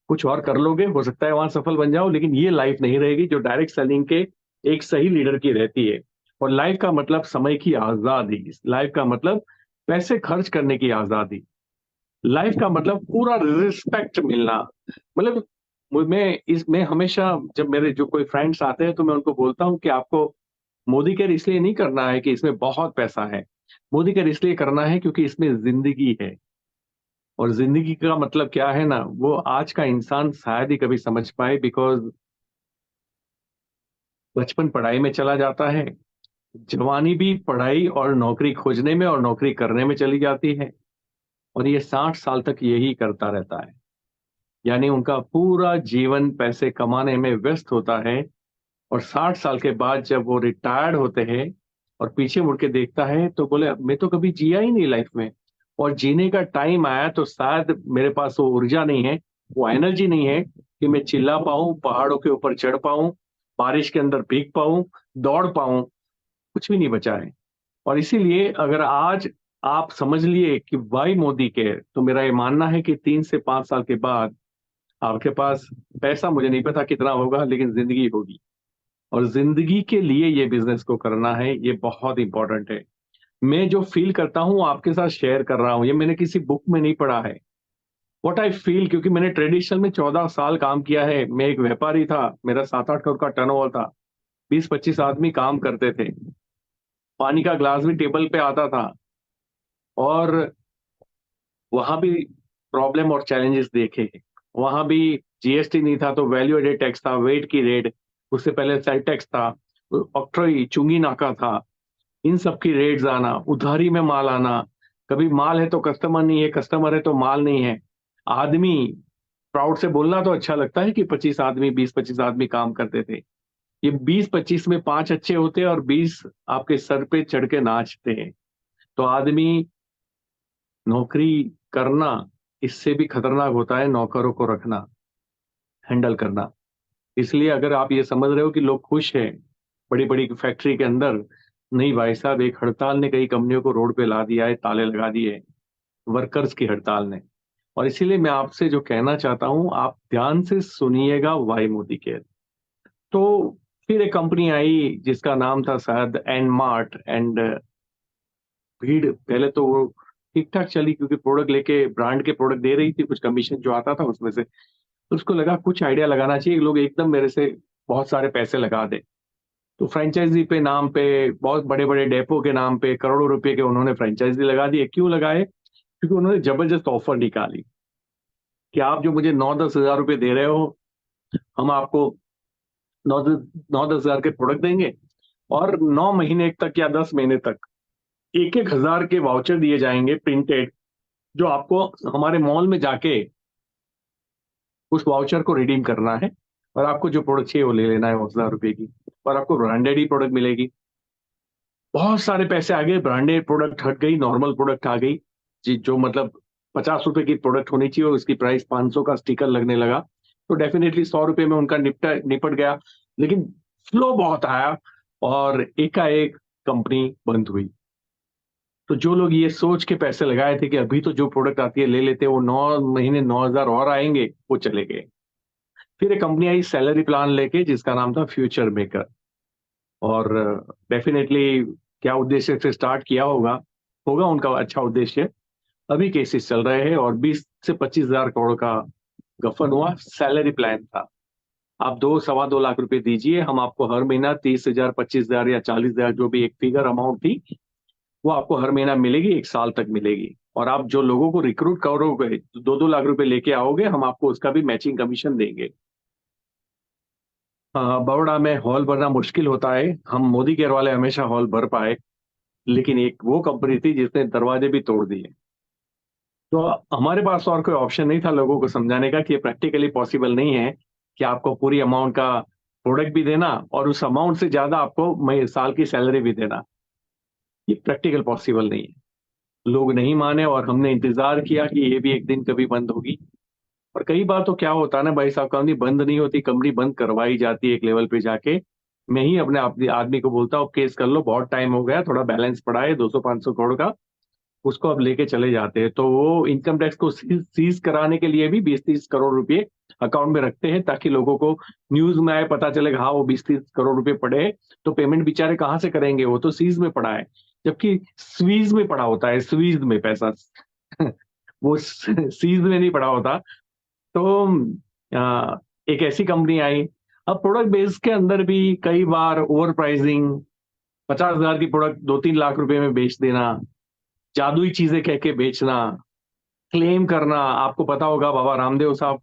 कुछ और कर लोगे, हो सकता है वहां सफल बन जाओ, लेकिन ये लाइफ नहीं रहेगी जो डायरेक्ट सेलिंग के एक सही लीडर की रहती है। और लाइफ का मतलब समय की आजादी, लाइफ का मतलब पैसे खर्च करने की आजादी, लाइफ का मतलब पूरा रिस्पेक्ट मिलना। मतलब मैं हमेशा जब मेरे जो कोई फ्रेंड्स आते हैं तो मैं उनको बोलता हूँ कि आपको मोदी केयर इसलिए नहीं करना है कि इसमें बहुत पैसा है। मोदी केयर इसलिए करना है क्योंकि इसमें जिंदगी है। और जिंदगी का मतलब क्या है ना, वो आज का इंसान शायद ही कभी समझ पाए। बिकॉज बचपन पढ़ाई में चला जाता है, जवानी भी पढ़ाई और नौकरी खोजने में और नौकरी करने में चली जाती है, और ये 60 साल तक यही करता रहता है। यानी उनका पूरा जीवन पैसे कमाने में व्यस्त होता है। और 60 साल के बाद जब वो रिटायर्ड होते हैं और पीछे मुड़ के देखता है तो बोले मैं तो कभी जिया ही नहीं लाइफ में। और जीने का टाइम आया तो शायद मेरे पास वो ऊर्जा नहीं है, वो एनर्जी नहीं है कि मैं चिल्ला पाऊं, पहाड़ों के ऊपर चढ़ पाऊं, बारिश के अंदर भीग पाऊं, दौड़ पाऊं। कुछ भी नहीं बचा है। और इसीलिए अगर आज आप समझ लिए कि वाई मोदी केयर, तो मेरा ये मानना है कि 3 से 5 साल के बाद आपके पास पैसा मुझे नहीं पता कितना होगा, लेकिन जिंदगी होगी। और जिंदगी के लिए ये बिजनेस को करना है, ये बहुत इंपॉर्टेंट है। मैं जो फील करता हूँ आपके साथ शेयर कर रहा हूँ, ये मैंने किसी बुक में नहीं पढ़ा है। व्हाट आई फील, क्योंकि मैंने ट्रेडिशनल में 14 साल काम किया है। मैं एक व्यापारी था, मेरा 7-8 करोड़ का टर्नओवर था, 20-25 आदमी काम करते थे, पानी का ग्लास भी टेबल पे आता था। और वहां भी प्रॉब्लम और चैलेंजेस देखे हैं। वहां भी जीएसटी नहीं था तो वैल्यू एडेड टैक्स था, वेट की रेट, उससे पहले सेल टैक्स था, ऑक्ट्रोई चुंगी नाका था। इन सब की रेट्स आना, उधारी में माल आना, कभी माल है तो कस्टमर नहीं है, कस्टमर है तो माल नहीं है। आदमी, प्राउड से बोलना तो अच्छा लगता है कि 25 आदमी, 20-25 आदमी काम करते थे। ये 20-25 में 5 अच्छे होते हैं और 20 आपके सर पे चढ़ के नाचते हैं। तो आदमी, नौकरी करना इससे भी खतरनाक होता है नौकरों को रखना, हैंडल करना। इसलिए अगर आप ये समझ रहे हो कि लोग खुश हैं बड़ी बड़ी फैक्ट्री के अंदर, नहीं भाई साहब, एक हड़ताल ने कई कंपनियों को रोड पे ला दिया है, ताले लगा दिए, वर्कर्स की हड़ताल ने। और इसीलिए मैं आपसे जो कहना चाहता हूं, आप ध्यान से सुनिएगा वाई मोदी केयर। तो फिर एक कंपनी आई जिसका नाम था शायद एन मार्ट एंड भीड़। पहले तो वो ठीक ठाक चली क्योंकि प्रोडक्ट लेके, ब्रांड के प्रोडक्ट दे रही थी, कुछ कमीशन जो आता था उसमें से। तो उसको लगा कुछ आइडिया लगाना चाहिए, लोग एकदम मेरे से बहुत सारे पैसे लगा दे। तो फ्रेंचाइजी पे नाम पे, बहुत बड़े बड़े डेपो के नाम पे करोड़ों रुपए के उन्होंने फ्रेंचाइजी लगा दिए। क्यों लगाए? क्योंकि उन्होंने जबरदस्त ऑफर निकाली कि आप जो मुझे 9-10 हजार रुपए दे रहे हो, हम आपको 9-10 हजार के प्रोडक्ट देंगे, और 9 महीने तक या 10 महीने तक 1-1 हजार के वाउचर दिए जाएंगे प्रिंटेड, जो आपको हमारे मॉल में जाके उस वाउचर को रिडीम करना है, और आपको जो प्रोडक्ट चाहिए वो ले लेना है 1000 रुपए की, और आपको ब्रांडेड ही प्रोडक्ट मिलेगी। बहुत सारे पैसे आ गए, ब्रांडेड प्रोडक्ट हट गई, नॉर्मल प्रोडक्ट आ गई। जी, जो मतलब 50 रुपए की प्रोडक्ट होनी चाहिए उसकी प्राइस 500 का स्टिकर लगने लगा। तो डेफिनेटली 100 रुपए में उनका निपट गया। लेकिन फ्लो बहुत आया और एकाएक कंपनी बंद हुई। तो जो लोग ये सोच के पैसे लगाए थे कि अभी तो जो प्रोडक्ट आती है ले लेते हैं, वो 9 महीने 9 हजार और आएंगे, वो चले गए। फिर एक कंपनी आई सैलरी प्लान लेके जिसका नाम था फ्यूचर मेकर। और डेफिनेटली क्या उद्देश्य से स्टार्ट किया होगा, होगा उनका अच्छा उद्देश्य। अभी केसेस चल रहे हैं और 20 से 25 हजार करोड़ का गफन हुआ सैलरी प्लान था। आप 2-2.25 लाख रुपए दीजिए, हम आपको हर महीना 30 हजार, 25 हजार या 40 हजार, जो भी एक फिगर अमाउंट थी, वो आपको हर महीना मिलेगी, 1 साल तक मिलेगी। और आप जो लोगों को रिक्रूट करोगे, 2-2 लाख रुपए लेके आओगे, हम आपको उसका भी मैचिंग कमीशन देंगे। बड़ोड़ा में हॉल भरना मुश्किल होता है, हम मोदी केयर वाले हमेशा हॉल भर पाए। लेकिन एक वो कंपनी थी जिसने दरवाजे भी तोड़ दिए। तो हमारे पास और कोई ऑप्शन नहीं था लोगों को समझाने का कि ये प्रैक्टिकली पॉसिबल नहीं है कि आपको पूरी अमाउंट का प्रोडक्ट भी देना और उस अमाउंट से ज्यादा आपको साल की सैलरी भी देना। ये प्रैक्टिकल पॉसिबल नहीं है। लोग नहीं माने और हमने इंतजार किया कि ये भी एक दिन कभी बंद होगी। और कई बार तो क्या होता है ना भाई साहब, कंपनी बंद नहीं होती, कंपनी बंद करवाई जाती है एक लेवल पे जाके। मैं ही अपने आदमी को बोलता हूँ केस कर लो, बहुत टाइम हो गया, थोड़ा बैलेंस पड़ा है 200-500 करोड़ का, उसको अब लेके चले जाते हैं। तो वो इनकम टैक्स को सीज कराने के लिए भी 20-30 करोड़ रुपए अकाउंट में रखते हैं, ताकि लोगों को न्यूज में आए, पता चलेगा हाँ वो 20-30 करोड़ रुपए पड़े हैं। तो पेमेंट बेचारे कहाँ से करेंगे, वो तो सीज में पड़ा है, जबकि स्वीज में पड़ा होता है, स्वीज में पैसा वो सीज में नहीं पड़ा होता। तो आ, एक ऐसी कंपनी आई। अब प्रोडक्ट बेस के अंदर भी कई बार ओवर प्राइसिंग, 50,000 की प्रोडक्ट 2-3 लाख रुपए में बेच देना, जादुई चीजें कह के बेचना, क्लेम करना। आपको पता होगा बाबा रामदेव साहब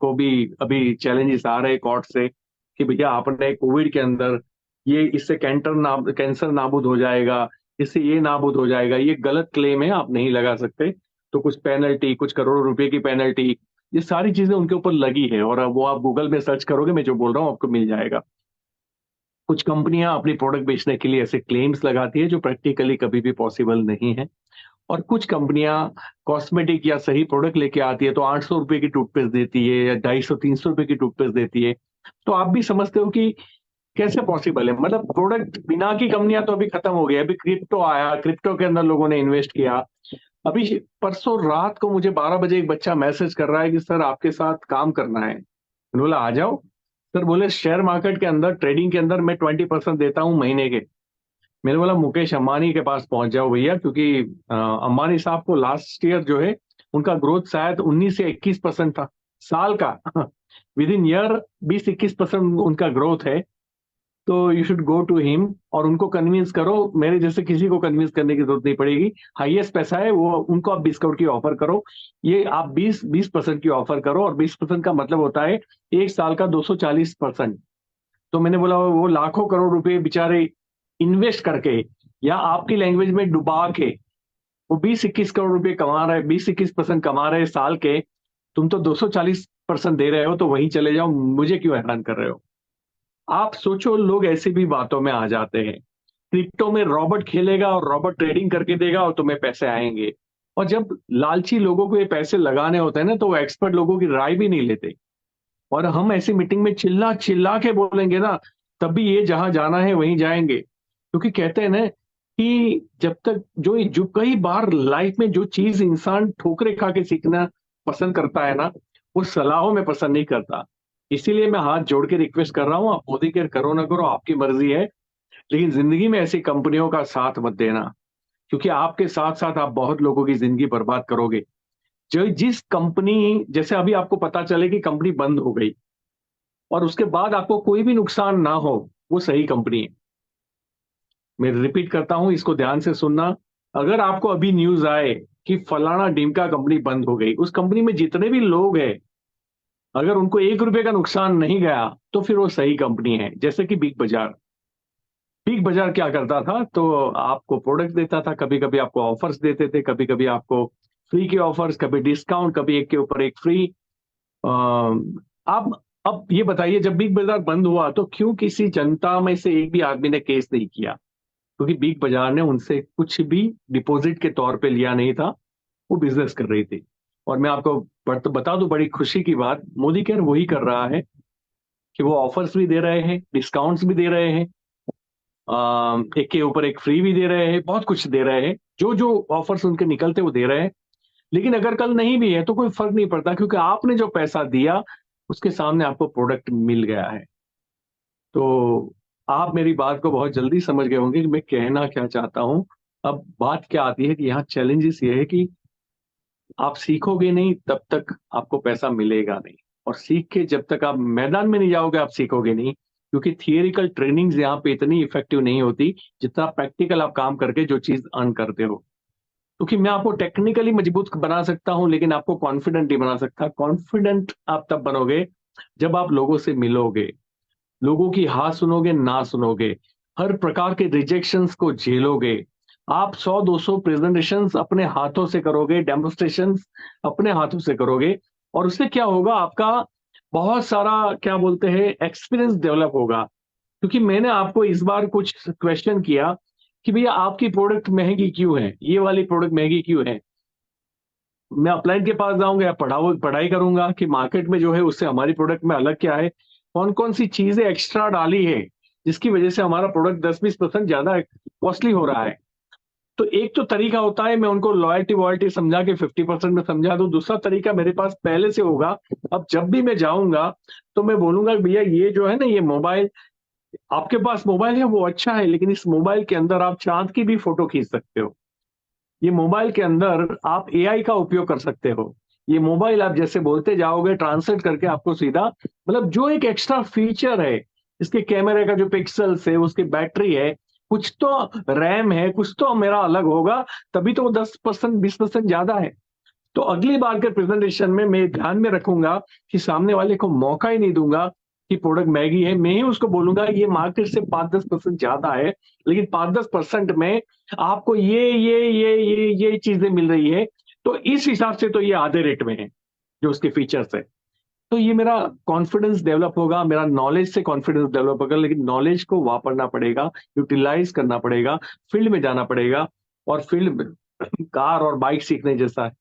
को भी अभी चैलेंजेस आ रहे हैं कोर्ट से कि भैया आपने कोविड के अंदर ये, इससे कैंसर नाबूद हो जाएगा, इससे ये नाबूद हो जाएगा, ये गलत क्लेम है, आप नहीं लगा सकते। तो कुछ पेनल्टी, कुछ करोड़ों रुपए की पेनल्टी, ये सारी चीजें उनके ऊपर लगी है। और अब वो आप गूगल में सर्च करोगे, मैं जो बोल रहा हूँ आपको मिल जाएगा। कुछ कंपनियां अपनी प्रोडक्ट बेचने के लिए ऐसे क्लेम्स लगाती है जो प्रैक्टिकली कभी भी पॉसिबल नहीं है। और कुछ कंपनियां कॉस्मेटिक या सही प्रोडक्ट लेके आती है तो 800 रुपए की टूथपेस्ट देती है या 250-300 रुपए की टूथपेस्ट देती है। तो आप भी समझते हो कि कैसे पॉसिबल है। मतलब प्रोडक्ट बिना की कंपनियां तो अभी खत्म हो गई। अभी क्रिप्टो आया, क्रिप्टो के अंदर लोगों ने इन्वेस्ट किया। अभी परसों रात को मुझे 12 बजे एक बच्चा मैसेज कर रहा है कि सर आपके साथ काम करना है। मैंने बोला आ जाओ। सर बोले शेयर मार्केट के अंदर, ट्रेडिंग के अंदर मैं 20% देता हूँ महीने के। मैंने बोला मुकेश अंबानी के पास पहुंच जाओ भैया, क्योंकि अंबानी साहब को लास्ट ईयर जो है उनका ग्रोथ शायद 19 से 21% था साल का। विद इन ईयर 20-21% उनका ग्रोथ है। तो you should go to him और उनको कन्विंस करो। मेरे जैसे किसी को कन्विंस करने की जरूरत नहीं पड़ेगी। हाईएस्ट पैसा है वो, उनको आप डिस्काउंट की ऑफर करो। ये आप 20% की ऑफर करो, और 20% का मतलब होता है एक साल का 240%। तो मैंने बोला वो लाखों करोड़ रुपए बेचारे इन्वेस्ट करके या आपकी लैंग्वेज में डुबा के वो 20-21 करोड़ रुपए कमा रहे, 20-21% कमा रहे साल के। तुम तो 240% दे रहे हो, तो वहीं चले जाओ, मुझे क्यों हैरान कर रहे हो। आप सोचो, लोग ऐसी भी बातों में आ जाते हैं। क्रिप्टो में रॉबर्ट खेलेगा और रॉबर्ट ट्रेडिंग करके देगा और तुम्हें पैसे आएंगे। और जब लालची लोगों को ये पैसे लगाने होते हैं ना, तो वो एक्सपर्ट लोगों की राय भी नहीं लेते। और हम ऐसी मीटिंग में चिल्ला चिल्ला के बोलेंगे ना, तब भी ये जहां जाना है वहीं जाएंगे। क्योंकि कहते हैं ना कि जब तक जो जो कई बार लाइफ में जो चीज इंसान ठोकरे खा के सीखना पसंद करता है ना, वो सलाहों में पसंद नहीं करता। इसीलिए मैं हाथ जोड़ के रिक्वेस्ट कर रहा हूं, आप मोदी केयर करो ना करो आपकी मर्जी है, लेकिन जिंदगी में ऐसी कंपनियों का साथ मत देना। क्योंकि आपके साथ साथ आप बहुत लोगों की जिंदगी बर्बाद करोगे। जो जिस कंपनी, जैसे अभी आपको पता चले कि कंपनी बंद हो गई और उसके बाद आपको कोई भी नुकसान ना हो, वो सही कंपनी है। मैं रिपीट करता हूं, इसको ध्यान से सुनना। अगर आपको अभी न्यूज आए कि फलाना डिमका कंपनी बंद हो गई, उस कंपनी में जितने भी लोग हैं, अगर उनको 1 रुपए का नुकसान नहीं गया, तो फिर वो सही कंपनी है। जैसे कि बिग बाजार। बिग बाजार क्या करता था, तो आपको प्रोडक्ट देता था, कभी कभी आपको ऑफर्स देते थे, कभी कभी आपको फ्री के ऑफर्स, कभी डिस्काउंट, कभी एक के ऊपर एक फ्री। अब ये बताइए, जब बिग बाजार बंद हुआ तो क्यों किसी जनता में से एक भी आदमी ने केस नहीं किया? क्योंकि बिग बाजार ने उनसे कुछ भी डिपॉजिट के तौर पे लिया नहीं था। वो बिजनेस कर रही थी। और मैं आपको बता दूं बड़ी खुशी की बात, मोदी केयर वही कर रहा है कि वो ऑफर्स भी दे रहे हैं, डिस्काउंट्स भी दे रहे हैं, एक के ऊपर एक फ्री भी दे रहे हैं, बहुत कुछ दे रहे हैं। जो जो ऑफर्स उनके निकलते वो दे रहे हैं। लेकिन अगर कल नहीं भी है तो कोई फर्क नहीं पड़ता, क्योंकि आपने जो पैसा दिया उसके सामने आपको प्रोडक्ट मिल गया है। तो आप मेरी बात को बहुत जल्दी समझ गए होंगे कि मैं कहना क्या चाहता हूं। अब बात क्या आती है कि यहाँ चैलेंजेस ये है कि आप सीखोगे नहीं तब तक आपको पैसा मिलेगा नहीं। और सीख के जब तक आप मैदान में नहीं जाओगे, आप सीखोगे नहीं। क्योंकि थियरिकल ट्रेनिंग्स यहाँ पे इतनी इफेक्टिव नहीं होती जितना प्रैक्टिकल आप काम करके जो चीज अर्न करते हो। क्योंकि मैं आपको टेक्निकली मजबूत बना सकता हूं, लेकिन आपको कॉन्फिडेंट नहीं बना सकता। कॉन्फिडेंट आप तब बनोगे जब आप लोगों से मिलोगे, लोगों की हाँ सुनोगे ना सुनोगे, हर प्रकार के रिजेक्शंस को झेलोगे, आप 100-200 प्रेजेंटेशंस अपने हाथों से करोगे, डेमोन्स्ट्रेशंस अपने हाथों से करोगे, और उससे क्या होगा, आपका बहुत सारा क्या बोलते हैं एक्सपीरियंस डेवलप होगा। क्योंकि मैंने आपको इस बार कुछ क्वेश्चन किया कि भैया आपकी प्रोडक्ट महंगी क्यों है, ये वाली प्रोडक्ट महंगी क्यों है। मैं अपलाइन के पास जाऊंगा या पढ़ाई करूंगा कि मार्केट में जो है उससे हमारी प्रोडक्ट में अलग क्या है, कौन कौन सी चीजें एक्स्ट्रा डाली है जिसकी वजह से हमारा प्रोडक्ट 10-20% ज्यादा कॉस्टली हो रहा है। तो एक तो तरीका होता है मैं उनको लॉयल्टी वॉयल्टी समझा के 50% में समझा दूं। दूसरा तरीका मेरे पास पहले से होगा, अब जब भी मैं जाऊंगा तो मैं बोलूंगा भैया ये जो है ना, ये मोबाइल, आपके पास मोबाइल है वो अच्छा है, लेकिन इस मोबाइल के अंदर आप चांद की भी फोटो खींच सकते हो। ये मोबाइल के अंदर आप एआई का उपयोग कर सकते हो। ये मोबाइल आप जैसे बोलते जाओगे ट्रांसलेट करके आपको सीधा, मतलब जो एक एक्स्ट्रा फीचर है, इसके कैमरे का जो पिक्सल्स है, उसकी बैटरी है, कुछ तो रैम है, कुछ तो मेरा अलग होगा, तभी तो वो 10% 20% ज्यादा है। तो अगली बार के प्रेजेंटेशन में मैं ध्यान में रखूंगा कि सामने वाले को मौका ही नहीं दूंगा कि प्रोडक्ट महंगी है। मैं ही उसको बोलूंगा ये मार्केट से 5-10% ज्यादा है, लेकिन 5-10% में आपको ये चीजें मिल रही है, तो इस हिसाब से तो ये आधे रेट में है जो उसके फीचर्स है। तो ये मेरा कॉन्फिडेंस डेवलप होगा, मेरा नॉलेज से कॉन्फिडेंस डेवलप होगा, लेकिन नॉलेज को वापरना पड़ेगा, यूटिलाइज करना पड़ेगा, फील्ड में जाना पड़ेगा। और फील्ड कार और बाइक सीखने जैसा है,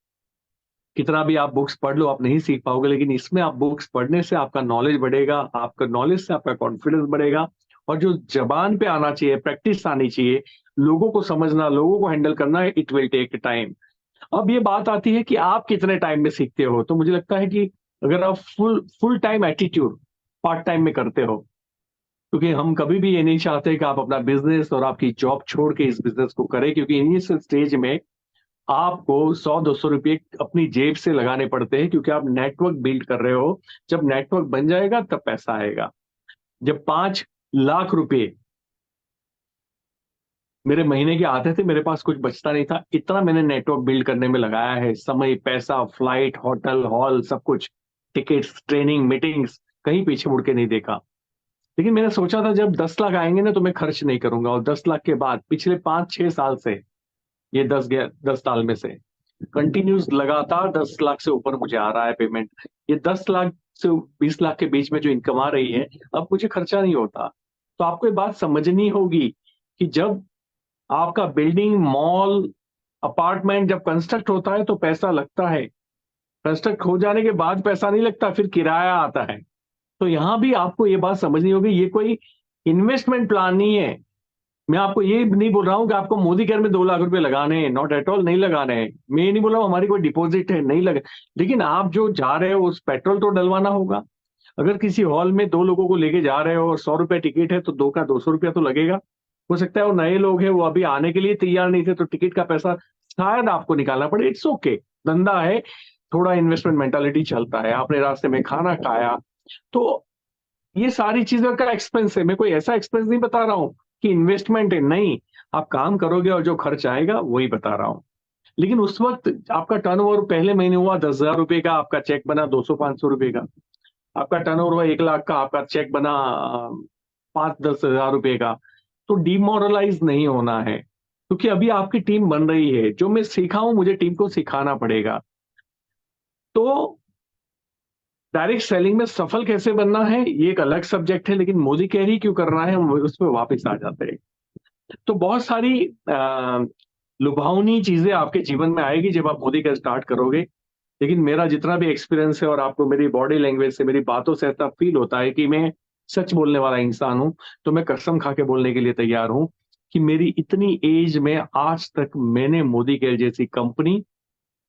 कितना भी आप बुक्स पढ़ लो आप नहीं सीख पाओगे, लेकिन इसमें आप बुक्स पढ़ने से आपका नॉलेज बढ़ेगा, आपका नॉलेज से आपका कॉन्फिडेंस बढ़ेगा। और जो जबान पे आना चाहिए, प्रैक्टिस आनी चाहिए, लोगों को समझना, लोगों को हैंडल करना, इट विल टेक टाइम। अब ये बात आती है कि आप कितने टाइम में सीखते हो। तो मुझे लगता है कि अगर आप full full time attitude part time में करते हो, क्योंकि हम कभी भी ये नहीं चाहते कि आप अपना बिजनेस और आपकी जॉब छोड़ के इस बिजनेस को करें, क्योंकि इनिशियल स्टेज में आपको 100-200 रुपये अपनी जेब से लगाने पड़ते हैं, क्योंकि आप नेटवर्क बिल्ड कर रहे हो। जब नेटवर्क बन जाएगा तब पैसा आएगा। जब 5 लाख रुपए मेरे महीने के आते थे, मेरे पास कुछ बचता नहीं था, इतना मैंने नेटवर्क बिल्ड करने में लगाया है, समय, पैसा, फ्लाइट, होटल, हॉल, सब कुछ, टिकट्स, ट्रेनिंग, मीटिंग्स, कहीं पीछे मुड़ के नहीं देखा। लेकिन मैंने सोचा था जब 10 लाख आएंगे ना तो मैं खर्च नहीं करूंगा, और 10 लाख के बाद पिछले 5-6 साल से, ये 10 साल में से कंटिन्यूस लगातार 10 लाख से ऊपर मुझे आ रहा है पेमेंट। ये 10 लाख से 20 लाख के बीच में जो इनकम आ रही है, अब मुझे खर्चा नहीं होता। तो आपको ये बात समझनी होगी कि जब आपका बिल्डिंग, मॉल, अपार्टमेंट जब कंस्ट्रक्ट होता है तो पैसा लगता है, कंस्ट्रक्ट हो जाने के बाद पैसा नहीं लगता, फिर किराया आता है। तो यहां भी आपको ये बात समझनी होगी, ये कोई इन्वेस्टमेंट प्लान नहीं है। मैं आपको ये नहीं बोल रहा हूं कि आपको मोदी केयर में 2 लाख रुपए लगाने हैं, नॉट एट ऑल, नहीं लगाने हैं। मैं ये नहीं बोल रहा हूं हमारी कोई डिपॉजिट है, नहीं लगे, लेकिन आप जो जा रहे हो उस पेट्रोल तो डलवाना होगा। अगर किसी हॉल में 2 लोगों को लेके जा रहे हो और 100 रुपए टिकट है, तो 2 का 200 रुपया तो लगेगा। हो सकता है वो नए लोग हैं, वो अभी आने के लिए तैयार नहीं थे, तो टिकट का पैसा शायद आपको निकालना पड़े। इट्स ओके, धंधा है, थोड़ा इन्वेस्टमेंट मेंटालिटी चलता है, आपने रास्ते में खाना खाया, तो ये सारी चीजों का एक्सपेंस है। मैं कोई ऐसा एक्सपेंस नहीं बता रहा हूं कि इन्वेस्टमेंट है, नहीं। आप काम करोगे और जो खर्च आएगा वही बता रहा हूं। लेकिन उस वक्त आपका टर्नओवर पहले महीने हुआ 10,000 रुपए का, आपका चेक बना 200-500 रुपए का। आपका टर्नओवर हुआ 1 लाख का, आपका चेक बना 5-10 हजार रुपए का। तो डिमोरलाइज नहीं होना है, क्योंकि अभी आपकी टीम बन रही है। जो मैं सीखा हूं मुझे टीम को सिखाना पड़ेगा। तो डायरेक्ट सेलिंग में सफल कैसे बनना है ये एक अलग सब्जेक्ट है, लेकिन मोदी कैरी क्यों कर रहा है हम उस पर वापस आ जाते हैं। तो बहुत सारी लुभावनी चीजें आपके जीवन में आएगी जब आप मोदी कैरी स्टार्ट करोगे। लेकिन मेरा जितना भी एक्सपीरियंस है, और आपको मेरी बॉडी लैंग्वेज से, मेरी बातों से ऐसा फील होता है कि मैं सच बोलने वाला इंसान हूं, तो मैं कसम खा के बोलने के लिए तैयार हूं कि मेरी इतनी एज में आज तक मैंने मोदी केयर जैसी कंपनी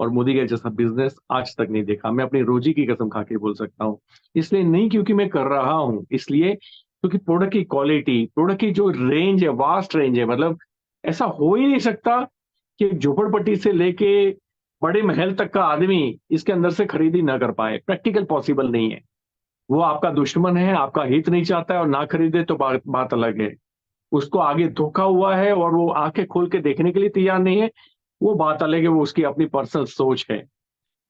और मोदी का जैसा बिजनेस आज तक नहीं देखा। मैं अपनी रोजी की कसम खा के बोल सकता हूँ। इसलिए नहीं क्योंकि मैं कर रहा हूं, इसलिए क्योंकि प्रोडक्ट की क्वालिटी, प्रोडक्ट की जो रेंज है, वास्ट रेंज है। मतलब ऐसा हो ही नहीं सकता कि झोपड़पट्टी से लेके बड़े महल तक का आदमी इसके अंदर से खरीदी ना कर पाए। प्रैक्टिकल पॉसिबल नहीं है। वो आपका दुश्मन है, आपका हित नहीं चाहता है और ना खरीदे तो बात अलग है। उसको आगे धोखा हुआ है और वो आंखें खोल के देखने के लिए तैयार नहीं है, वो बात अलग है, वो उसकी अपनी पर्सनल सोच है।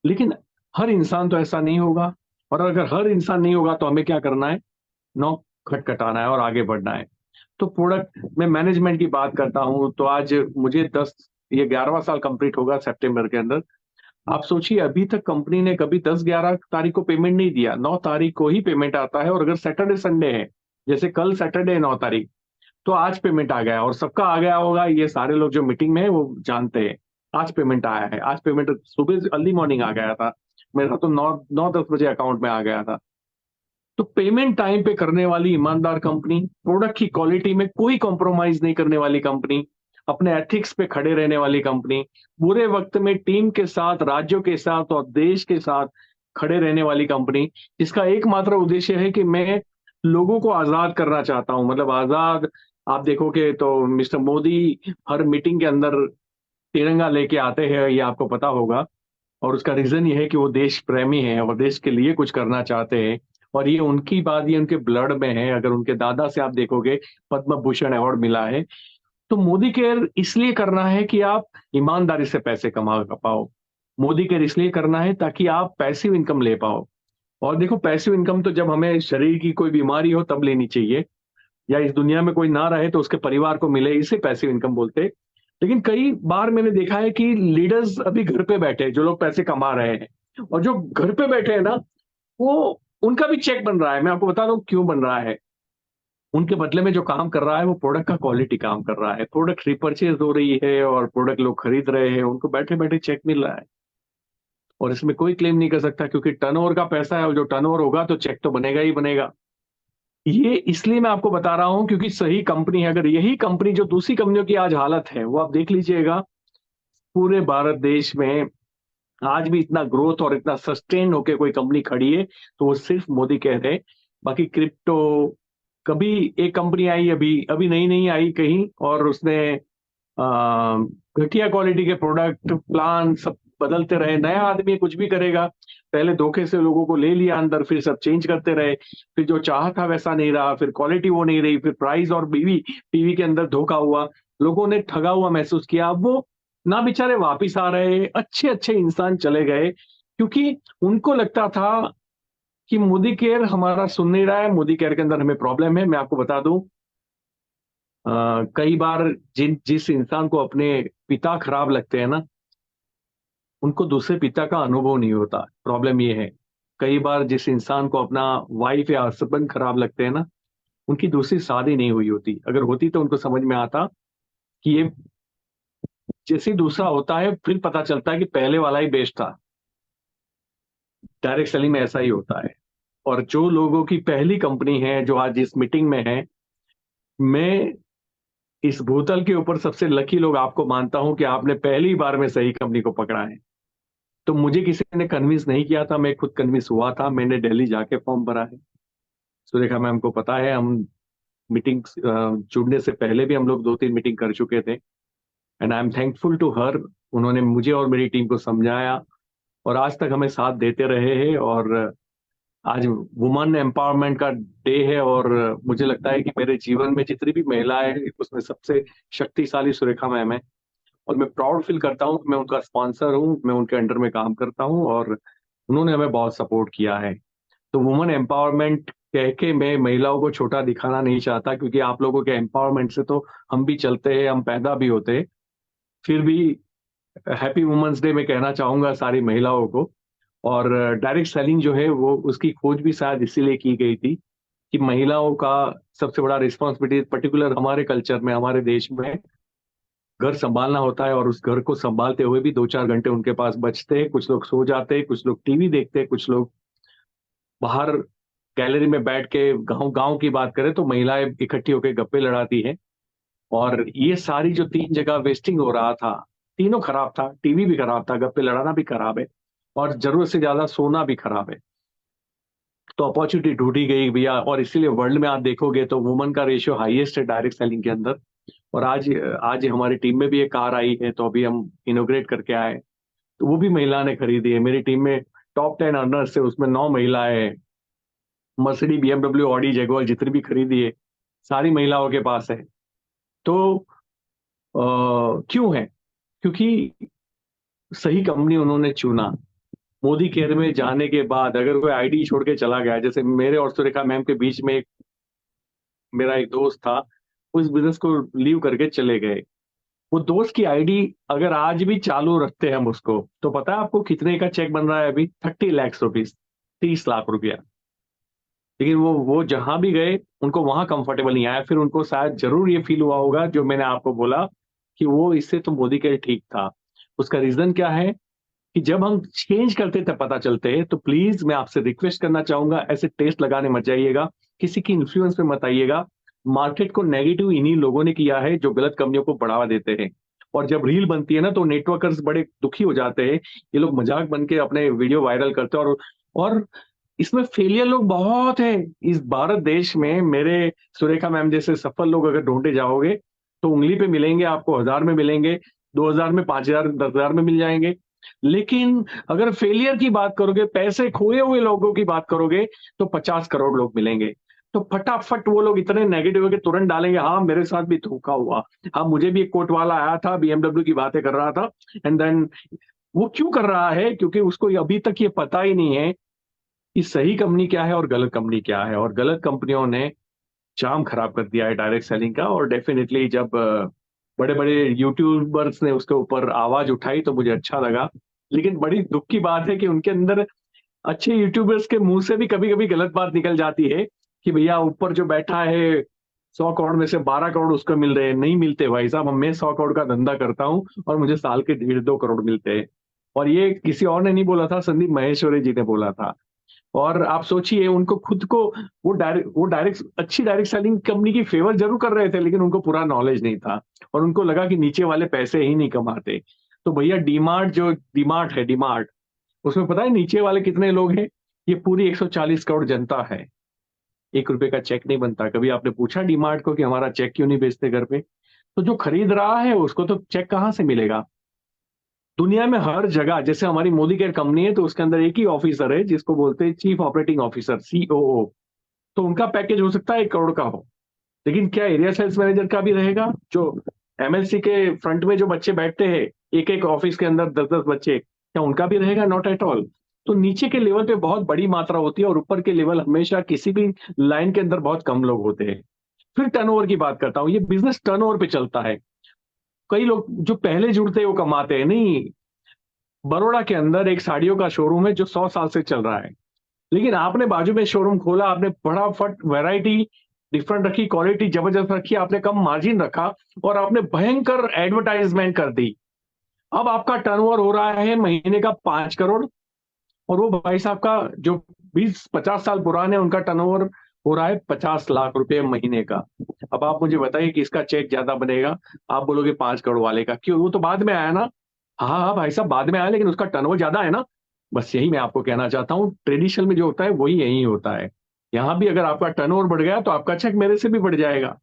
लेकिन हर इंसान तो ऐसा नहीं होगा। और अगर हर इंसान नहीं होगा तो हमें क्या करना है, नौ खटखटाना है और आगे बढ़ना है। तो प्रोडक्ट मैं मैनेजमेंट की बात करता हूँ तो आज मुझे 11वां साल कंप्लीट होगा सितंबर के अंदर। आप सोचिए अभी तक कंपनी ने कभी 10-11 तारीख को पेमेंट नहीं दिया, 9 तारीख को ही पेमेंट आता है। और अगर सैटरडे संडे है, जैसे कल सैटरडे है 9 तारीख, तो आज पेमेंट आ गया और सबका आ गया होगा, ये सारे लोग जो मीटिंग में है वो जानते हैं। आज पेमेंट आया है, आज पेमेंट सुबह अर्ली मॉर्निंग आ गया था, मेरा तो 9-10 बजे अकाउंट में आ गया था। तो पेमेंट टाइम पे करने वाली ईमानदार कंपनी, प्रोडक्ट की क्वालिटी में कोई कॉम्प्रोमाइज नहीं करने वाली कंपनी, अपने एथिक्स पे खड़े रहने वाली कंपनी, बुरे वक्त में टीम के साथ, राज्यों के साथ और देश के साथ खड़े रहने वाली कंपनी, जिसका एकमात्र उद्देश्य है कि मैं लोगों को आजाद करना चाहता हूं। मतलब आजाद, आप देखोगे तो मिस्टर मोदी हर मीटिंग के अंदर तिरंगा लेके आते हैं, ये आपको पता होगा। और उसका रीजन ये है कि वो देश प्रेमी है और देश के लिए कुछ करना चाहते हैं। और ये उनकी बात, ये उनके ब्लड में है। अगर उनके दादा से आप देखोगे, पद्म भूषण अवार्ड मिला है। तो मोदी केयर इसलिए करना है कि आप ईमानदारी से पैसे कमा पाओ। मोदी केयर इसलिए करना है ताकि आप पैसिव इनकम ले पाओ। और देखो, पैसिव इनकम तो जब हमें शरीर की कोई बीमारी हो तब लेनी चाहिए, या इस दुनिया में कोई ना रहे तो उसके परिवार को मिले, इसे पैसिव इनकम बोलते हैं। लेकिन कई बार मैंने देखा है कि लीडर्स अभी घर पे बैठे हैं, जो लोग पैसे कमा रहे हैं, और जो घर पे बैठे हैं ना, वो उनका भी चेक बन रहा है। मैं आपको बता दूं क्यों बन रहा है। उनके बदले में जो काम कर रहा है वो प्रोडक्ट का क्वालिटी काम कर रहा है। प्रोडक्ट रिपर्चेज हो रही है और प्रोडक्ट लोग खरीद रहे हैं, उनको बैठे बैठे चेक मिल रहा है। और इसमें कोई क्लेम नहीं कर सकता, क्योंकि टर्नओवर का पैसा है, और जो टर्नओवर होगा तो चेक तो बनेगा ही बनेगा। ये इसलिए मैं आपको बता रहा हूं क्योंकि सही कंपनी है। अगर यही कंपनी, जो दूसरी कंपनियों की आज हालत है वो आप देख लीजिएगा, पूरे भारत देश में आज भी इतना ग्रोथ और इतना सस्टेन होके कोई कंपनी खड़ी है तो वो सिर्फ मोदी कह रहे। बाकी क्रिप्टो, कभी एक कंपनी आई, अभी अभी नई नई आई कहीं, और उसने आ, घटिया क्वालिटी के प्रोडक्ट प्लान सब बदलते रहे। नया आदमी है, कुछ भी करेगा। पहले धोखे से लोगों को ले लिया अंदर, फिर सब चेंज करते रहे, फिर जो चाहा था वैसा नहीं रहा, फिर क्वालिटी वो नहीं रही, फिर प्राइस और बीवी टीवी के अंदर धोखा हुआ, लोगों ने ठगा हुआ महसूस किया। अब वो ना बेचारे वापिस आ रहे, अच्छे अच्छे इंसान चले गए, क्योंकि उनको लगता था कि मोदी केयर हमारा सुन नहीं रहा है, मोदी केयर के अंदर हमें प्रॉब्लम है। मैं आपको बता दूं, कई बार जिस इंसान को अपने पिता खराब लगते हैं ना, उनको दूसरे पिता का अनुभव नहीं होता। प्रॉब्लम ये है। कई बार जिस इंसान को अपना वाइफ या हस्बैंड खराब लगते हैं ना, उनकी दूसरी शादी नहीं हुई होती। अगर होती तो उनको समझ में आता कि ये, जैसे ही दूसरा होता है फिर पता चलता है कि पहले वाला ही बेस्ट था। डायरेक्ट सेलिंग में ऐसा ही होता है। और जो लोगों की पहली कंपनी है, जो आज इस मीटिंग में है, मैं इस भूतल के ऊपर सबसे लकी लोग आपको मानता हूं कि आपने पहली बार में सही कंपनी को पकड़ा है। तो मुझे किसी ने कन्विंस नहीं किया था, मैं खुद कन्विंस हुआ था। मैंने दिल्ली जाके फॉर्म भरा है। सुरेखा मैम को पता है, हम मीटिंग जुड़ने से पहले भी हम लोग 2-3 मीटिंग कर चुके थे। And I am thankful to her. उन्होंने मुझे और मेरी टीम को समझाया और आज तक हमें साथ देते रहे हैं। और आज वुमेन एम्पावरमेंट का डे है, और मुझे लगता है कि मेरे जीवन में जितनी भी महिलाएं हैं उसमें सबसे शक्तिशाली सुरेखा मैम है। और मैं प्राउड फील करता हूँ कि मैं उनका स्पॉन्सर हूँ, मैं उनके अंडर में काम करता हूँ, और उन्होंने हमें बहुत सपोर्ट किया है। तो वुमेन एम्पावरमेंट कह के मैं महिलाओं को छोटा दिखाना नहीं चाहता, क्योंकि आप लोगों के एम्पावरमेंट से तो हम भी चलते हैं, हम पैदा भी होते हैं। फिर भी हैप्पी वुमेन्स डे मैं कहना चाहूंगा सारी महिलाओं को। और डायरेक्ट सेलिंग जो है वो, उसकी खोज भी शायद इसीलिए की गई थी कि महिलाओं का सबसे बड़ा रिस्पॉन्सिबिलिटी, पर्टिकुलर हमारे कल्चर में, हमारे देश में, घर संभालना होता है। और उस घर को संभालते हुए भी 2-4 घंटे उनके पास बचते हैं। कुछ लोग सो जाते हैं, कुछ लोग टीवी देखते हैं, कुछ लोग बाहर गैलरी में बैठ के, गांव गांव की बात करें तो महिलाएं इकट्ठी होकर गप्पे लड़ाती हैं। और ये सारी जो 3 जगह वेस्टिंग हो रहा था, तीनों खराब था। टीवी भी खराब था, गप्पे लड़ाना भी खराब है, और जरूरत से ज्यादा सोना भी खराब है। तो अपॉर्चुनिटी ढूंढी गई भैया। और इसीलिए वर्ल्ड में आप देखोगे तो वुमन का रेशियो हाईएस्ट है डायरेक्ट सेलिंग के अंदर। और आज आज हमारी टीम में भी एक कार आई है, तो अभी हम इनोग्रेट करके आए, तो वो भी महिला ने खरीदी है। मेरी टीम में टॉप 10 अर्नर्स है, उसमें 9 महिलाएं हैं। मर्सिडीज, BMW, ऑडी, जगुआर जितनी भी खरीदी है सारी महिलाओं के पास है। तो क्यों है? क्योंकि सही कंपनी उन्होंने चुना। मोदी केयर में जाने के बाद अगर कोई आईडी छोड़ के चला गया, जैसे मेरे और सुरेखा मैम के बीच में मेरा एक दोस्त था, उस बिजनेस को लीव करके चले गए। वो दोस्त की आईडी अगर आज भी चालू रखते हैं हम उसको, तो पता है आपको कितने का चेक बन रहा है अभी? 30 लाख रुपीज, 30 लाख रुपया। लेकिन वो जहां भी गए उनको वहां कंफर्टेबल नहीं आया। फिर उनको शायद जरूर ये फील हुआ होगा जो मैंने आपको बोला कि वो इससे तो मोदी के ठीक था। उसका रीजन क्या है कि जब हम चेंज करते थे पता चलते, तो प्लीज मैं आपसे रिक्वेस्ट करना चाहूंगा, ऐसे टेस्ट लगाने मत जाइएगा, किसी की इन्फ्लुएंस में मत आइएगा। मार्केट को नेगेटिव इन्हीं लोगों ने किया है जो गलत कंपनियों को बढ़ावा देते हैं। और जब रील बनती है ना तो नेटवर्कर्स बड़े दुखी हो जाते हैं। ये लोग मजाक बन के अपने वीडियो वायरल करते हैं, और इसमें फेलियर लोग बहुत है इस भारत देश में। मेरे सुरेखा मैम जैसे सफल लोग अगर ढूंढे जाओगे तो उंगली पे मिलेंगे आपको, 1000 में मिलेंगे, 2000 में, 5000, 10,000 में मिल जाएंगे। लेकिन अगर फेलियर की बात करोगे, पैसे खोए हुए लोगों की बात करोगे, तो 50 करोड़ लोग मिलेंगे। तो फटाफट वो लोग इतने नेगेटिव है कि तुरंत डालेंगे, हाँ मेरे साथ भी धोखा हुआ, हाँ मुझे भी एक कोट वाला आया था, बीएमडब्ल्यू की बातें कर रहा था। एंड देन वो क्यों कर रहा है? क्योंकि उसको अभी तक ये पता ही नहीं है कि सही कंपनी क्या है और गलत कंपनी क्या है। और गलत कंपनियों ने जाम खराब कर दिया है डायरेक्ट सेलिंग का। और डेफिनेटली जब बड़े बड़े यूट्यूबर्स ने उसके ऊपर आवाज उठाई तो मुझे अच्छा लगा। लेकिन बड़ी दुख की बात है कि उनके अंदर अच्छे यूट्यूबर्स के मुंह से भी कभी कभी गलत बात निकल जाती है कि भैया ऊपर जो बैठा है 100 करोड़ में से 12 करोड़ उसको मिल रहे हैं। नहीं मिलते भाई साहब, मैं 100 करोड़ का धंधा करता हूँ और मुझे साल के 1.5-2 करोड़ मिलते हैं। और ये किसी और ने नहीं बोला था, संदीप महेश्वरी जी ने बोला था। और आप सोचिए उनको खुद को, वो डायरेक्ट अच्छी डायरेक्ट सेलिंग कंपनी की फेवर जरूर कर रहे थे, लेकिन उनको पूरा नॉलेज नहीं था और उनको लगा कि नीचे वाले पैसे ही नहीं कमाते। तो भैया डीमार्ट, जो डीमार्ट है, डीमार्ट, उसमें पता है नीचे वाले कितने लोग हैं? ये पूरी 140 करोड़ जनता है। 1 रुपए का चेक नहीं बनता। कभी आपने पूछा डीमार्ट को कि हमारा चेक क्यों नहीं बेचते घर पे? तो जो खरीद रहा है उसको तो चेक कहाँ से मिलेगा? दुनिया में हर जगह, जैसे हमारी मोदी केयर कंपनी है तो उसके अंदर एक ही ऑफिसर है जिसको बोलते हैं चीफ ऑपरेटिंग ऑफिसर, सीओओ। तो उनका पैकेज हो सकता है 1 करोड़ का हो, लेकिन क्या एरिया सेल्स मैनेजर का भी रहेगा? जो एमएलसी के फ्रंट में जो बच्चे बैठते हैं, एक एक ऑफिस के अंदर 10-10 बच्चे, क्या उनका भी रहेगा? Not at all. तो नीचे के लेवल पे बहुत बड़ी मात्रा होती है और ऊपर के लेवल हमेशा किसी भी लाइन के अंदर बहुत कम लोग होते हैं। फिर टर्नओवर की बात करता हूँ, ये बिजनेस टर्नओवर पे चलता है। कई लोग जो पहले जुड़ते हैं वो कमाते हैं नहीं। बड़ौदा के अंदर एक साड़ियों का शोरूम है जो 100 साल से चल रहा है, लेकिन आपने बाजू में शोरूम खोला, आपने फटाफट वैरायटी डिफरेंट रखी, क्वालिटी जबरदस्त रखी, आपने कम मार्जिन रखा और आपने भयंकर एडवर्टाइजमेंट कर दी। अब आपका टर्नओवर हो रहा है महीने का 5 करोड़, और वो भाई साहब का जो 20-50 साल पुराने, उनका टर्नओवर हो रहा है 50 लाख रुपए महीने का। अब आप मुझे बताइए कि इसका चेक ज्यादा बनेगा? आप बोलोगे 5 करोड़ वाले का। क्यों? वो तो बाद में आया ना। हाँ हाँ भाई साहब, बाद में आया, लेकिन उसका टर्नओवर ज्यादा है ना। बस यही मैं आपको कहना चाहता हूँ, ट्रेडिशनल में जो होता है वही यही होता है। यहाँ भी अगर आपका टर्नओवर बढ़ गया तो आपका चेक मेरे से भी बढ़ जाएगा।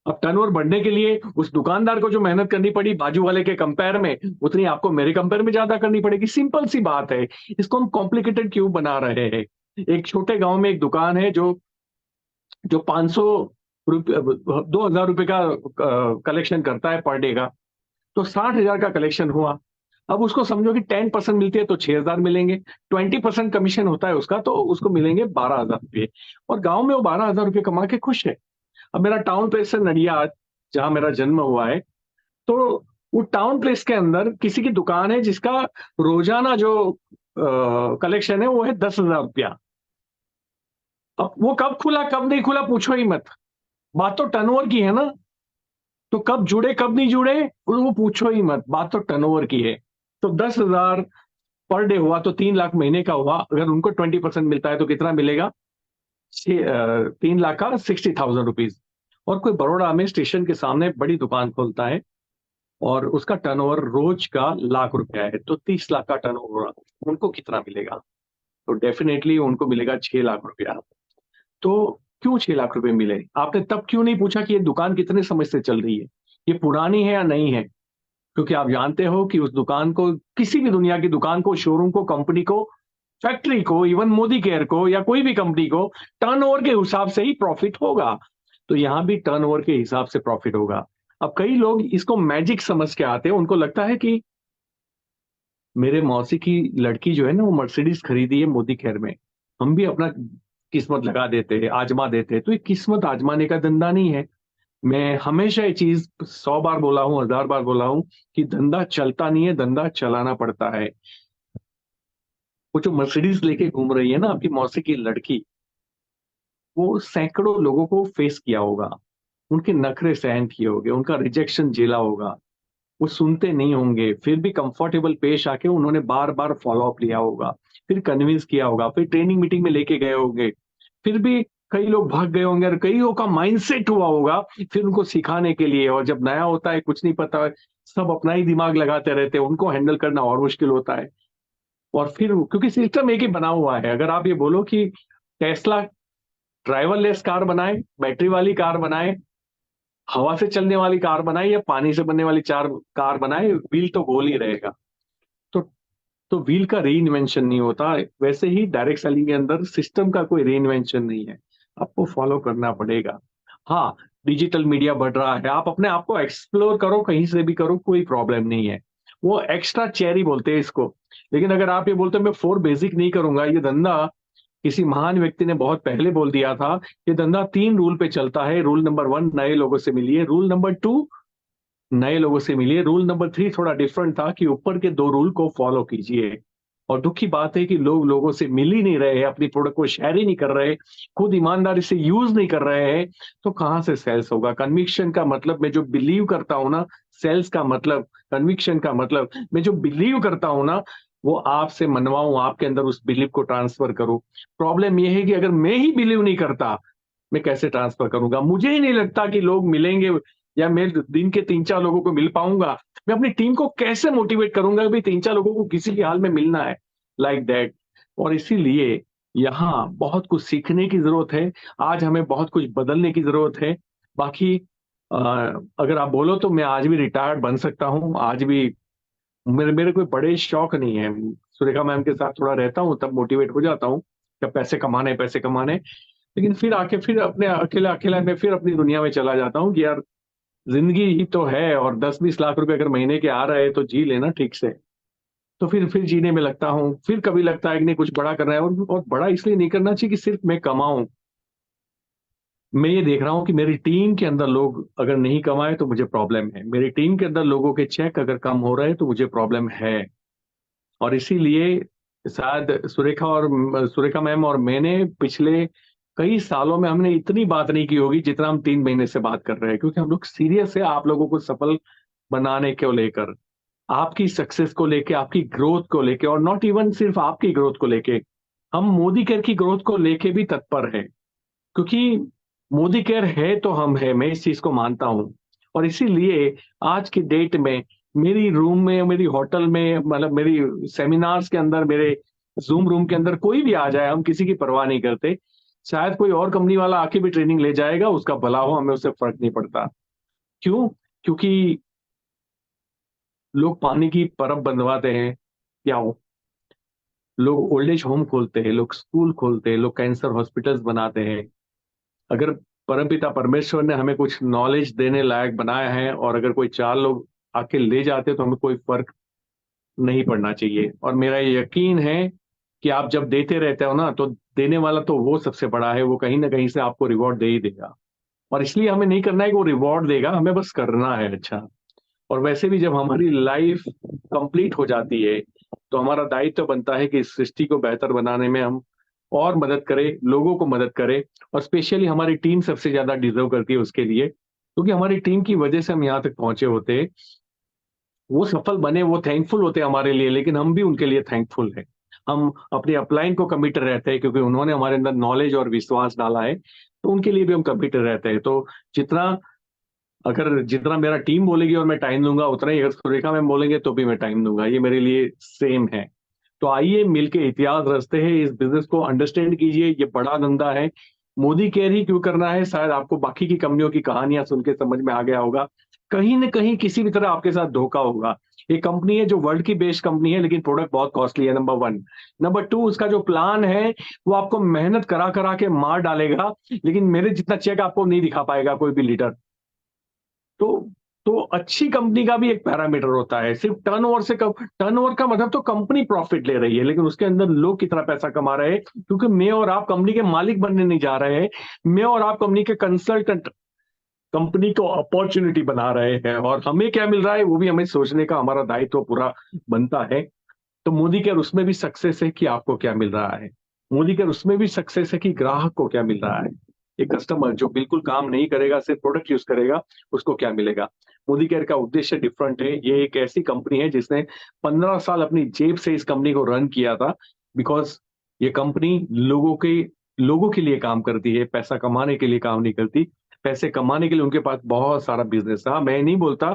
अब टर्नओवर बढ़ने के लिए उस दुकानदार को जो मेहनत करनी पड़ी बाजू वाले के कंपेयर में, उतनी आपको मेरे कंपेयर में ज्यादा करनी पड़ेगी। सिंपल सी बात है। इसको हम कॉम्प्लिकेटेड क्यों बना रहे हैं? एक छोटे गांव में एक दुकान है जो जो 500 रुपये, 2,000 रुपये का कलेक्शन करता है पर डे का। तो 60,000 का कलेक्शन हुआ। अब उसको समझो कि 10% मिलती है तो 6,000 मिलेंगे, 20% कमीशन होता है उसका, तो उसको मिलेंगे 12,000 रुपये। और गांव में वो 12,000 रुपये कमा के खुश है। अब मेरा टाउन प्लेस है नडियाद, जहां मेरा जन्म हुआ है। तो वो टाउन प्लेस के अंदर किसी की दुकान है जिसका रोजाना जो कलेक्शन है वो है 10,000 रुपया। अब वो कब खुला कब नहीं खुला पूछो ही मत। बात तो टर्नओवर की है ना। तो कब जुड़े कब नहीं जुड़े वो पूछो ही मत, बात तो टर्नओवर की है। तो 10,000 पर डे हुआ तो 3 लाख महीने का हुआ। अगर उनको 20% मिलता है तो कितना मिलेगा? 3 लाख का 60,000 रुपीज। और कोई बड़ौदा में स्टेशन के सामने बड़ी दुकान खोलता है और उसका टर्नओवर रोज का लाख रुपया है, तो 30 लाख का टर्नओवर, उनको कितना मिलेगा? तो डेफिनेटली उनको मिलेगा 6 लाख रुपया। तो क्यों 6 लाख रुपए मिले? आपने तब क्यों नहीं पूछा कि ये दुकान कितने समय से चल रही है, ये पुरानी है या नहीं है? क्योंकि आप जानते हो कि उस दुकान को, किसी भी दुनिया की दुकान को, शोरूम को, कंपनी को, फैक्ट्री को, इवन मोदी केयर को या कोई भी कंपनी को टर्नओवर के हिसाब से ही प्रॉफिट होगा। तो यहां भी टर्नओवर के हिसाब से प्रॉफिट होगा। अब कई लोग इसको मैजिक समझ के आते हैं, उनको लगता है कि मेरे मौसी की लड़की जो है ना वो मर्सिडीज खरीदी है मोदी केयर में, हम भी अपना किस्मत लगा देते हैं, आजमा देते हैं। तो ये किस्मत आजमाने का धंधा नहीं है। मैं हमेशा ये चीज 100 बार बोला हूं, 1000 बार बोला हूं कि धंधा चलता नहीं है, धंधा चलाना पड़ता है। वो जो मर्सिडीज लेके घूम रही है ना आपकी मौसी की लड़की, वो सैकड़ों लोगों को फेस किया होगा, उनके नखरे सहन किए होंगे, उनका रिजेक्शन झेला होगा, वो सुनते नहीं होंगे, फिर भी कंफर्टेबल पेश आके उन्होंने बार बार फॉलो अप लिया होगा, फिर कन्विंस किया होगा, फिर ट्रेनिंग मीटिंग में लेके गए होंगे, फिर भी कई लोग भाग गए होंगे और कईयों का माइंडसेट हुआ होगा फिर उनको सिखाने के लिए। और जब नया होता है, कुछ नहीं पता है, सब अपना ही दिमाग लगाते रहते हैं, उनको हैंडल करना और मुश्किल होता है। और फिर क्योंकि सिस्टम एक ही बना हुआ है, अगर आप ये बोलो कि टेस्ला ड्राइवरलेस कार बनाए, बैटरी वाली कार बनाए, हवा से चलने वाली कार बनाए या पानी से बनने वाली चार कार बनाए, व्हील तो गोल ही रहेगा। तो तो व्हील का री इन्वेंशन नहीं होता। वैसे ही डायरेक्ट सेलिंग के अंदर सिस्टम का कोई री इन्वेंशन नहीं है, आपको फॉलो करना पड़ेगा। हाँ, डिजिटल मीडिया बढ़ रहा है, आप अपने आप को एक्सप्लोर करो, कहीं से भी करो, कोई प्रॉब्लम नहीं है। वो एक्स्ट्रा चेरी बोलते हैं इसको। लेकिन अगर आप ये बोलते हो मैं फोर बेसिक नहीं करूंगा, ये धंधा किसी महान व्यक्ति ने बहुत पहले बोल दिया था, ये धंधा 3 रूल पे चलता है। रूल नंबर 1, नए लोगों से मिलिए। रूल नंबर 2, नए लोगों से मिलिए। रूल नंबर 3 थोड़ा डिफरेंट था कि ऊपर के 2 रूल को फॉलो कीजिए। और दुख की बात है कि लोग लोगों से मिल ही नहीं रहे हैं, अपनी प्रोडक्ट को शेयर ही नहीं कर रहे, खुद ईमानदारी से यूज नहीं कर रहे हैं, तो कहाँ से सेल्स होगा? कन्विक्शन का मतलब मैं जो बिलीव करता हूं ना, सेल्स का मतलब, कन्विक्शन का मतलब मैं जो बिलीव करता हूं ना, वो आपसे मनवाऊं, आपके अंदर उस बिलीव को ट्रांसफर करूं। प्रॉब्लम यह है कि अगर मैं ही बिलीव नहीं करता, मैं कैसे ट्रांसफर करूंगा? मुझे ही नहीं लगता कि लोग मिलेंगे या मैं दिन के 3-4 लोगों को मिल पाऊंगा। मैं अपनी टीम को कैसे मोटिवेट करूंगा कि भाई 3-4 लोगों को किसी भी हाल में मिलना है, लाइक दैट। और इसीलिए यहाँ बहुत कुछ सीखने की जरूरत है, आज हमें बहुत कुछ बदलने की जरूरत है। बाकी अ, अगर आप बोलो तो मैं आज भी रिटायर्ड बन सकता हूँ, आज भी मेरे मेरे कोई बड़े शौक नहीं है। सुरेखा मैम के साथ थोड़ा रहता हूँ तब मोटिवेट हो जाता हूँ, क्या पैसे कमाने पैसे कमाने। लेकिन फिर आके फिर अपने अकेला अकेला मैं फिर अपनी दुनिया में चला जाता हूँ कि यार जिंदगी ही तो है, और 10-20 लाख रुपए अगर महीने के आ रहे हैं तो जी लेना ठीक से। तो फिर जीने में लगता हूँ। फिर कभी लगता है कि नहीं, कुछ बड़ा करना है, और बड़ा इसलिए नहीं करना चाहिए कि सिर्फ मैं कमाऊं। मैं ये देख रहा हूँ कि मेरी टीम के अंदर लोग अगर नहीं कमाए तो मुझे प्रॉब्लम है, मेरी टीम के अंदर लोगों के चेक अगर कम हो रहे हैं तो मुझे प्रॉब्लम है। और इसीलिए शायद सुरेखा मैम और मैंने पिछले कई सालों में हमने इतनी बात नहीं की होगी जितना हम 3 महीने से बात कर रहे हैं, क्योंकि हम लोग सीरियस है आप लोगों को सफल बनाने को लेकर, आपकी सक्सेस को लेके, आपकी ग्रोथ को लेके, और नॉट इवन सिर्फ आपकी ग्रोथ को लेके, हम मोदी केयर की ग्रोथ को लेके भी तत्पर है। क्योंकि मोदी केयर है तो हम है, मैं इस चीज को मानता हूं। और इसीलिए आज की डेट में मेरी रूम में, मेरी होटल में, मतलब मेरी सेमिनार्स के अंदर, मेरे जूम रूम के अंदर कोई भी आ जाए, हम किसी की परवाह नहीं करते। शायद कोई और कंपनी वाला आके भी ट्रेनिंग ले जाएगा, उसका भला हो, हमें उससे फर्क नहीं पड़ता। क्यों? क्योंकि लोग पानी की परब बंधवाते हैं, क्या हो, लोग ओल्ड एज होम खोलते हैं, लोग स्कूल खोलते हैं, लोग कैंसर हॉस्पिटल्स बनाते हैं। अगर परमपिता परमेश्वर ने हमें कुछ नॉलेज देने लायक बनाया है, और अगर कोई 4 लोग आके ले जाते तो हमें कोई फर्क नहीं पड़ना चाहिए। और मेरा ये यकीन है कि आप जब देते रहते हो ना, तो देने वाला तो वो सबसे बड़ा है, वो कहीं ना कहीं से आपको रिवॉर्ड दे ही देगा। और इसलिए हमें नहीं करना है कि वो रिवॉर्ड देगा, हमें बस करना है अच्छा। और वैसे भी जब हमारी लाइफ कंप्लीट हो जाती है, तो हमारा दायित्व बनता है कि इस सृष्टि को बेहतर बनाने में हम और मदद करें, लोगों को मदद करें। और स्पेशली हमारी टीम सबसे ज्यादा डिजर्व करती है उसके लिए, क्योंकि हमारी टीम की वजह से हम यहाँ तक पहुंचे होते हैं। वो सफल बने, वो थैंकफुल होते हैं हमारे लिए, लेकिन हम भी उनके लिए थैंकफुल है। हम अपने अपलाइन को कमिटेड रहते हैं, क्योंकि उन्होंने हमारे अंदर नॉलेज और विश्वास डाला है, तो उनके लिए भी हम कमिटेड रहते हैं। तो जितना अगर जितना मेरा टीम बोलेगी और मैं टाइम दूंगा, उतना ही अगर सुरेखा मैम बोलेंगे तो भी मैं टाइम दूंगा, ये मेरे लिए सेम है। तो आइए मिलके इतिहास रचते हैं, इस बिजनेस को अंडरस्टैंड कीजिए, ये बड़ा धंधा है। मोदी केयर ही क्यों करना है, शायद आपको बाकी की कंपनियों की कहानियां सुन के समझ में आ गया होगा। कहीं ना कहीं किसी भी तरह आपके साथ धोखा होगा। ये कंपनी है जो वर्ल्ड की बेस्ट कंपनी है, लेकिन प्रोडक्ट बहुत कॉस्टली है, नंबर 1। नंबर 2, उसका जो प्लान है वो आपको मेहनत करा करा के मार डालेगा, लेकिन मेरे जितना चेक आपको नहीं दिखा पाएगा कोई भी लीडर। तो तो अच्छी कंपनी का भी एक पैरामीटर होता है, सिर्फ टर्नओवर से कम, टर्नओवर का मतलब तो कंपनी प्रॉफिट ले रही है, लेकिन उसके अंदर लोग कितना पैसा कमा रहे हैं, क्योंकि मैं और आप कंपनी के मालिक बनने नहीं जा रहे हैं, मैं और आप कंपनी के कंसल्टेंट कंपनी को अपॉर्चुनिटी बना रहे हैं, और हमें क्या मिल रहा है वो भी हमें सोचने का हमारा दायित्व पूरा बनता है। तो मोदी केयर उसमें भी सक्सेस है कि आपको क्या मिल रहा है, मोदी केयर उसमें भी सक्सेस है कि ग्राहक को क्या मिल रहा है। एक कस्टमर जो बिल्कुल काम नहीं करेगा, सिर्फ प्रोडक्ट यूज करेगा, उसको क्या मिलेगा। मोदी केयर का उद्देश्य डिफरेंट है। ये एक ऐसी कंपनी है जिसने 15 साल अपनी जेब से इस कंपनी को रन किया था, बिकॉज ये कंपनी लोगों के लिए काम करती है, पैसा कमाने के लिए काम नहीं करती। पैसे कमाने के लिए उनके पास बहुत सारा बिजनेस था। मैं नहीं बोलता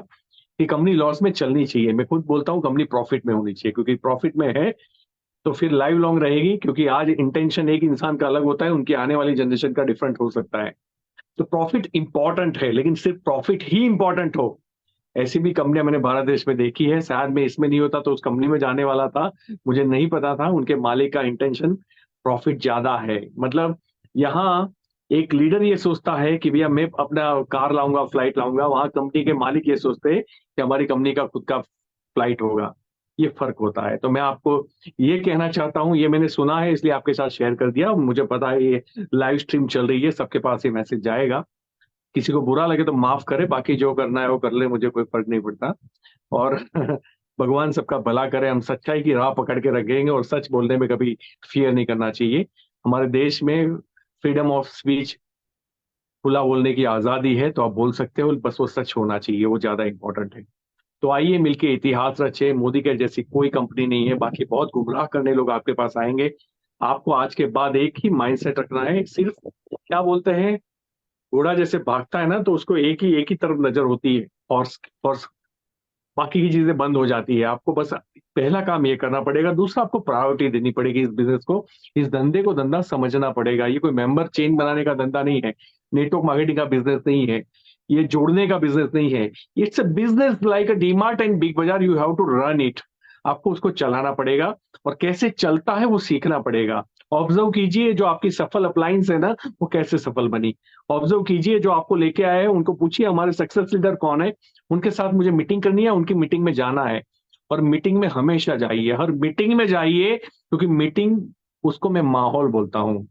कि कंपनी लॉस में चलनी चाहिए, मैं खुद बोलता हूँ कंपनी प्रॉफिट में होनी चाहिए, क्योंकि प्रॉफिट में है तो फिर लाइव लॉन्ग रहेगी। क्योंकि आज इंटेंशन एक इंसान का अलग होता है, उनकी आने वाली जनरेशन का डिफरेंट हो सकता है। तो प्रॉफिट इंपॉर्टेंट है, लेकिन सिर्फ प्रॉफिट ही इंपॉर्टेंट हो ऐसी भी कंपनियां मैंने भारत देश में देखी है। शायद मैं इसमें नहीं होता तो उस कंपनी में जाने वाला था, मुझे नहीं पता था उनके मालिक का इंटेंशन प्रॉफिट ज्यादा है। मतलब यहाँ एक लीडर ये सोचता है कि भैया मैं अपना कार लाऊंगा, फ्लाइट लाऊंगा, वहां कंपनी के मालिक ये सोचते हैं कि हमारी कंपनी का खुद का फ्लाइट होगा। ये फर्क होता है। तो मैं आपको ये कहना चाहता हूँ, ये मैंने सुना है इसलिए आपके साथ शेयर कर दिया। मुझे पता है ये लाइव स्ट्रीम चल रही है, सबके पास ये मैसेज जाएगा। किसी को बुरा लगे तो माफ करे, बाकी जो करना है वो कर ले, मुझे कोई फर्क नहीं पड़ता। और भगवान सबका भला करे। हम सच्चाई की राह पकड़ के रखेंगे, और सच बोलने में कभी फियर नहीं करना चाहिए। हमारे देश में फ्रीडम ऑफ स्पीच, खुला बोलने की आजादी है, तो आप बोल सकते हो, बस वो सच होना चाहिए, वो ज्यादा इंपॉर्टेंट है। तो आइए मिलके इतिहास रचे। मोदी के जैसी कोई कंपनी नहीं है, बाकी बहुत गुमराह करने लोग आपके पास आएंगे। आपको आज के बाद एक ही माइंडसेट रखना है, सिर्फ क्या बोलते हैं, घोड़ा जैसे भागता है ना, तो उसको एक ही तरफ नजर होती है, और बाकी की चीजें बंद हो जाती है। आपको बस पहला काम ये करना पड़ेगा। दूसरा, आपको प्रायोरिटी देनी पड़ेगी इस बिजनेस को, इस धंधे को धंधा समझना पड़ेगा। ये कोई मेंबर चेन बनाने का धंधा नहीं है, नेटवर्क मार्केटिंग का बिजनेस नहीं है, ये जोड़ने का बिजनेस नहीं है। It's a business like a DMart and Big Bazaar, you have to run it. आपको उसको चलाना पड़ेगा, और कैसे चलता है वो सीखना पड़ेगा। ऑब्जर्व कीजिए जो आपकी सफल अप्लायंस है ना, वो कैसे सफल बनी। ऑब्जर्व कीजिए जो आपको लेके आए हैं, उनको पूछिए हमारे सक्सेस लीडर कौन है, उनके साथ मुझे मीटिंग करनी है, उनकी मीटिंग में जाना है। और मीटिंग में हमेशा जाइए, हर मीटिंग में जाइए, क्योंकि मीटिंग, उसको मैं माहौल बोलता हूँ।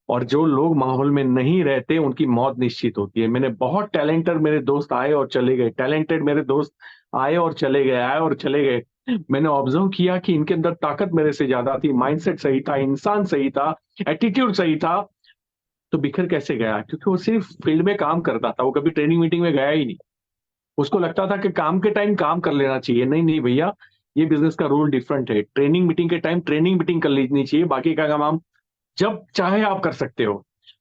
और जो लोग माहौल में नहीं रहते उनकी मौत निश्चित होती है। मैंने बहुत टैलेंटेड मेरे दोस्त आए और चले गए, टैलेंटेड मेरे दोस्त आए और चले गए, आए और चले गए। मैंने ऑब्जर्व किया कि इनके अंदर ताकत मेरे से ज्यादा थी, माइंडसेट सही था, इंसान सही था, एटीट्यूड सही था। तो बिखर कैसे गया? क्योंकि वो सिर्फ फील्ड में काम करता था, वो कभी ट्रेनिंग मीटिंग में गया ही नहीं। उसको लगता था कि काम के टाइम काम कर लेना चाहिए। नहीं नहीं भैया, ये बिजनेस का रूल डिफरेंट है। ट्रेनिंग मीटिंग के टाइम ट्रेनिंग मीटिंग कर लेनी चाहिए, बाकी का काम आप जब चाहे आप कर सकते हो।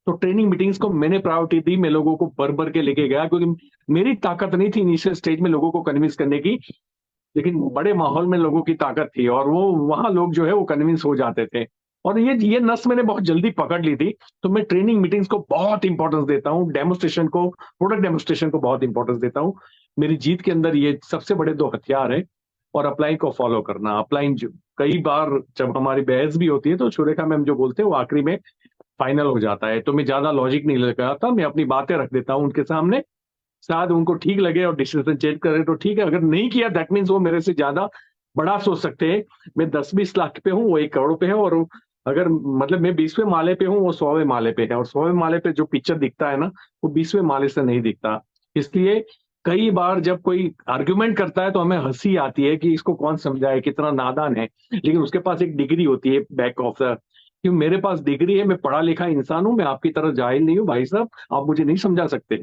तो ट्रेनिंग मीटिंग्स को मैंने प्रायोरिटी दी, मैं लोगों को भर भर के लेके गया, क्योंकि मेरी ताकत नहीं थी इनिशियल स्टेज में लोगों को कन्विंस करने की, लेकिन बड़े माहौल में लोगों की ताकत थी, और वो वहां लोग जो है वो कन्विंस हो जाते थे। और ये नस मैंने बहुत जल्दी पकड़ ली थी। तो मैं ट्रेनिंग मीटिंग्स को बहुत इंपॉर्टेंस देता हूँ, डेमोस्ट्रेशन को, प्रोडक्ट डेमोस्ट्रेशन को बहुत इंपॉर्टेंस देता हूँ। मेरी जीत के अंदर ये सबसे बड़े दो हथियार है। और अपलाइन को फॉलो करना। अपलाइन कई बार जब हमारी बहस भी होती है तो सुरेखा मैम जो बोलते हैं वो आखिरी में फाइनल हो जाता है। तो मैं ज्यादा लॉजिक नहीं लगाता, मैं अपनी बातें रख देता हूँ उनके सामने। शायद उनको ठीक लगे और डिसीजन चेंज करे तो ठीक है, अगर नहीं किया दैट मीन्स वो मेरे से ज्यादा बड़ा सोच सकते हैं। मैं 10-20 लाख पे हूँ, वो 1 करोड़ पे है। और अगर मतलब मैं 20वें माले पे हूँ, वो 100वें माले पे है। और 100वें माले पे जो पिक्चर दिखता है ना, वो 20वें माले से नहीं दिखता। इसलिए कई बार जब कोई आर्ग्यूमेंट करता है तो हमें हंसी आती है कि इसको कौन समझाए, कितना नादान है। लेकिन उसके पास एक डिग्री होती है बैक ऑफ द, कि मेरे पास डिग्री है, मैं पढ़ा लिखा इंसान हूं, मैं आपकी तरह जाहिल नहीं हूँ भाई साहब, आप मुझे नहीं समझा सकते।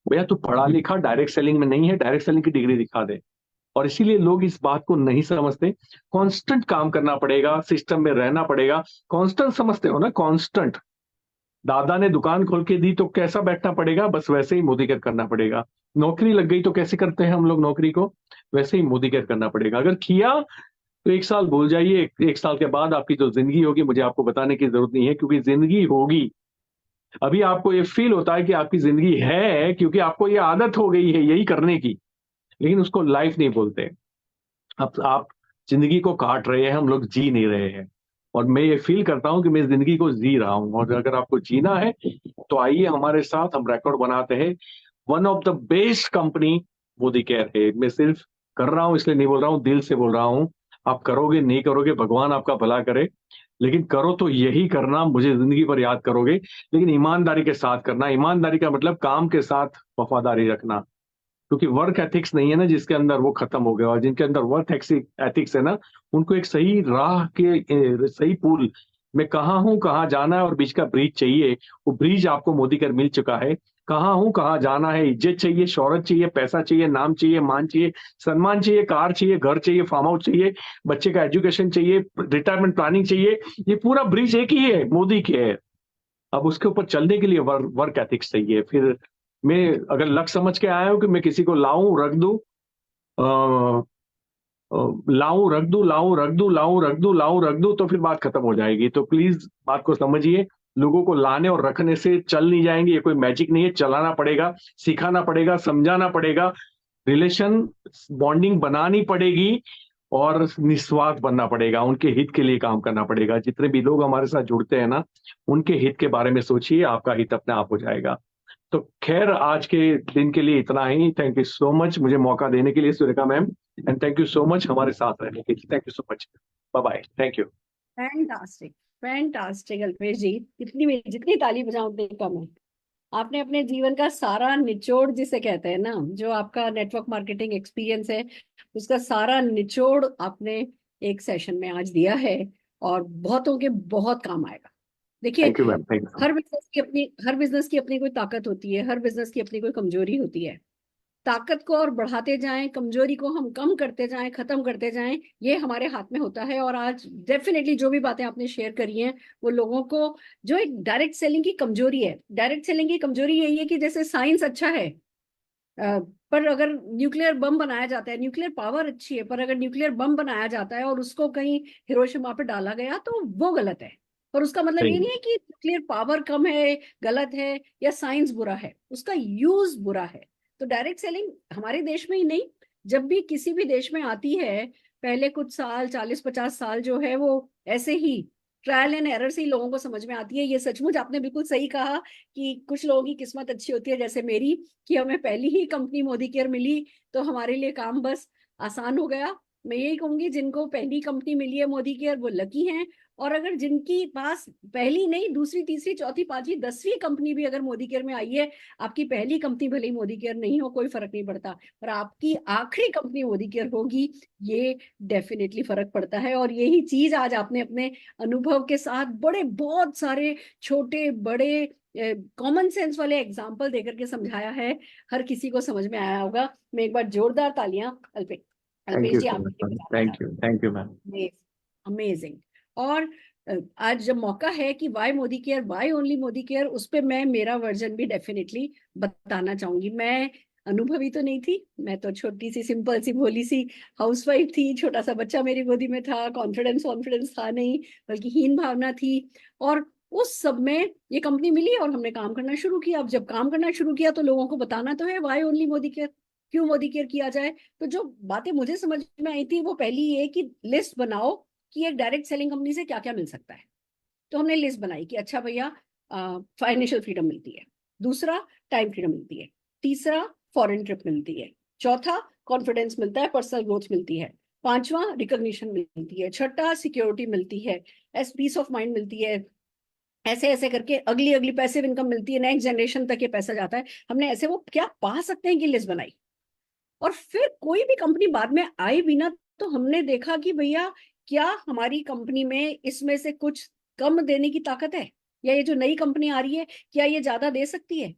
भैया तू पढ़ा लिखा डायरेक्ट सेलिंग में नहीं है, डायरेक्ट सेलिंग की डिग्री दिखा दे। और इसीलिए लोग इस बात को नहीं समझते। कांस्टेंट काम करना पड़ेगा, सिस्टम में रहना पड़ेगा। कांस्टेंट समझते हो ना, कांस्टेंट। दादा ने दुकान खोल के दी तो कैसा बैठना पड़ेगा, बस वैसे ही मोदी केयर करना पड़ेगा। नौकरी लग गई तो कैसे करते हैं हम लोग नौकरी को, वैसे ही मोदी केयर करना पड़ेगा। अगर किया तो 1 साल भूल जाइए, 1 साल के बाद आपकी जो जिंदगी होगी मुझे आपको बताने की जरूरत नहीं है, क्योंकि जिंदगी होगी। अभी आपको ये फील होता है कि आपकी जिंदगी है, क्योंकि आपको ये आदत हो गई है यही करने की, लेकिन उसको लाइफ नहीं बोलते। अब आप जिंदगी को काट रहे हैं, हम लोग जी नहीं रहे हैं। और मैं ये फील करता हूं कि मैं इस जिंदगी को जी रहा हूं। और अगर आपको जीना है तो आइए हमारे साथ, हम रिकॉर्ड बनाते हैं। One of the best company Modi care है। मैं सिर्फ कर रहा हूं इसलिए नहीं बोल रहा हूं, दिल से बोल रहा हूं। आप करोगे नहीं करोगे भगवान आपका भला करे, लेकिन करो तो यही करना, मुझे जिंदगी भर याद करोगे, लेकिन ईमानदारी के साथ करना। ईमानदारी का मतलब काम के साथ वफादारी रखना, क्योंकि वर्क एथिक्स नहीं है ना जिसके अंदर, वो खत्म हो गया। और जिनके अंदर वर्क एथिक्स है ना, उनको एक सही राह के सही पुल में कहाँ हूं कहाँ जाना है और बीच का ब्रिज चाहिए, वो ब्रिज आपको मोदी कर मिल चुका है। कहाँ हूं कहाँ जाना है, इज्जत चाहिए, शोहरत चाहिए, पैसा चाहिए, नाम चाहिए, मान चाहिए, सम्मान चाहिए, कार चाहिए, घर चाहिए, फार्म हाउस चाहिए, बच्चे का एजुकेशन चाहिए, रिटायरमेंट प्लानिंग चाहिए, ये पूरा ब्रिज एक ही है, मोदी के है। अब उसके ऊपर चलने के लिए वर्क एथिक्स चाहिए। फिर मैं अगर लक्ष्य समझ के आया हूं कि मैं किसी को लाऊं रख दूं, लाऊं रख दूं, लाऊं रख दूं, लाऊं रख दूं, लाऊं रख दूं, तो फिर बात खत्म हो जाएगी। तो प्लीज बात को समझिए, लोगों को लाने और रखने से चल नहीं जाएंगे, ये कोई मैजिक नहीं है, चलाना पड़ेगा, सिखाना पड़ेगा, समझाना पड़ेगा, रिलेशन बॉन्डिंग बनानी पड़ेगी, और निस्वार्थ बनना पड़ेगा, उनके हित के लिए काम करना पड़ेगा। जितने भी लोग हमारे साथ जुड़ते हैं ना, उनके हित के बारे में सोचिए, आपका हित अपने आप हो जाएगा। तो खैर, आज के दिन के लिए इतना ही। थैंक यू सो मच मुझे मौका देने के लिए Surekha ma'am, and thank you so much हमारे साथ रहने के लिए। Thank you so much, bye bye, thank you. Fantastic, fantastic Alpesh ji, जितनी ताली बजाऊं उतनी कम है। आपने अपने जीवन का सारा निचोड़ जिसे कहते हैं ना, जो आपका नेटवर्क मार्केटिंग एक्सपीरियंस है, उसका सारा निचोड़ आपने एक सेशन में आज दिया है, और बहुतों के बहुत काम आएगा। देखिए, thank you ma'am, thank you. Her business की अपनी कोई ताकत होती है, हर बिजनेस की अपनी कोई कमजोरी होती है। ताकत को और बढ़ाते जाएं, कमजोरी को हम कम करते जाएं, खत्म करते जाएं, ये हमारे हाथ में होता है। और आज डेफिनेटली जो भी बातें आपने शेयर करी हैं, वो लोगों को, जो एक डायरेक्ट सेलिंग की कमजोरी है, डायरेक्ट सेलिंग की कमजोरी यही है कि जैसे साइंस अच्छा है, पर अगर न्यूक्लियर बम बनाया जाता है, न्यूक्लियर पावर अच्छी है, पर अगर न्यूक्लियर बम बनाया जाता है और उसको कहीं हिरोशिमा पे डाला गया तो वो गलत है। पर उसका मतलब ये नहीं है कि न्यूक्लियर पावर कम है, गलत है, या साइंस बुरा है, उसका यूज बुरा है। तो डायरेक्ट सेलिंग हमारे देश में ही नहीं, जब भी किसी भी देश में आती है, पहले कुछ साल, 40-50 साल जो है, वो ऐसे ही ट्रायल एंड एरर से ही लोगों को समझ में आती है। ये सचमुच आपने बिल्कुल सही कहा कि कुछ लोगों की किस्मत अच्छी होती है, जैसे मेरी, कि हमें पहली ही कंपनी मोदी केयर मिली तो हमारे लिए काम बस आसान हो गया। मैं यही कहूंगी, जिनको पहली कंपनी मिली है मोदी केयर, वो लकी हैं। और अगर जिनकी पास पहली नहीं, दूसरी, तीसरी, चौथी, पांचवी, 10वीं कंपनी भी अगर मोदी केयर में आई है, आपकी पहली कंपनी भले ही मोदी केयर नहीं हो, कोई फर्क नहीं पड़ता, पर आपकी आखिरी कंपनी मोदी केयर होगी, ये डेफिनेटली फर्क पड़ता है। और यही चीज आज आपने अपने अनुभव के साथ बड़े बहुत सारे छोटे बड़े कॉमन सेंस वाले एग्जाम्पल देकर के समझाया है। हर किसी को समझ में आया होगा। मैं एक बार जोरदार तालियां अल्पेश जी आपके लिए बजाना चाहती हूँ। Thank you ma'am. अमेजिंग। और आज जब मौका है कि why Modi care, why only Modi care, उस पर मैं मेरा वर्जन भी डेफिनेटली बताना चाहूंगी। मैं अनुभवी तो नहीं थी, मैं तो छोटी सी सिंपल सी भोली सी हाउसवाइफ थी, छोटा सा बच्चा मेरी गोदी में था, कॉन्फिडेंस था नहीं, बल्कि हीन भावना थी। और उस सब में ये कंपनी मिली और हमने काम करना शुरू किया। अब जब काम करना शुरू किया तो लोगों को बताना तो है वाई ओनली मोदी केयर, क्यों मोदी केयर किया जाए। तो जो बातें मुझे समझ में आई थी, वो पहली ये कि लिस्ट बनाओ कि एक डायरेक्ट सेलिंग कंपनी से क्या क्या मिल सकता है। तो हमने लिस्ट बनाई कि अच्छा भैया, फाइनेंशियल फ्रीडम मिलती है, दूसरा टाइम फ्रीडम मिलती है, तीसरा फॉरेन ट्रिप मिलती है, चौथा कॉन्फिडेंस मिलता है, पर्सनल ग्रोथ मिलती है, पांचवा रिकॉग्निशन मिलती है, छठा सिक्योरिटी मिलती है, पीस ऑफ माइंड मिलती है। ऐसे ऐसे करके अगली अगली पैसिव इनकम मिलती है, नेक्स्ट जनरेशन तक ये पैसा जाता है। हमने ऐसे वो क्या पा सकते हैं कि लिस्ट बनाई। और फिर कोई भी कंपनी बाद में आई भी ना, तो हमने देखा कि भैया, क्या हमारी कंपनी में इसमें से कुछ कम देने की ताकत है, या ये जो नई कंपनी आ रही है, क्या ये ज्यादा दे सकती है।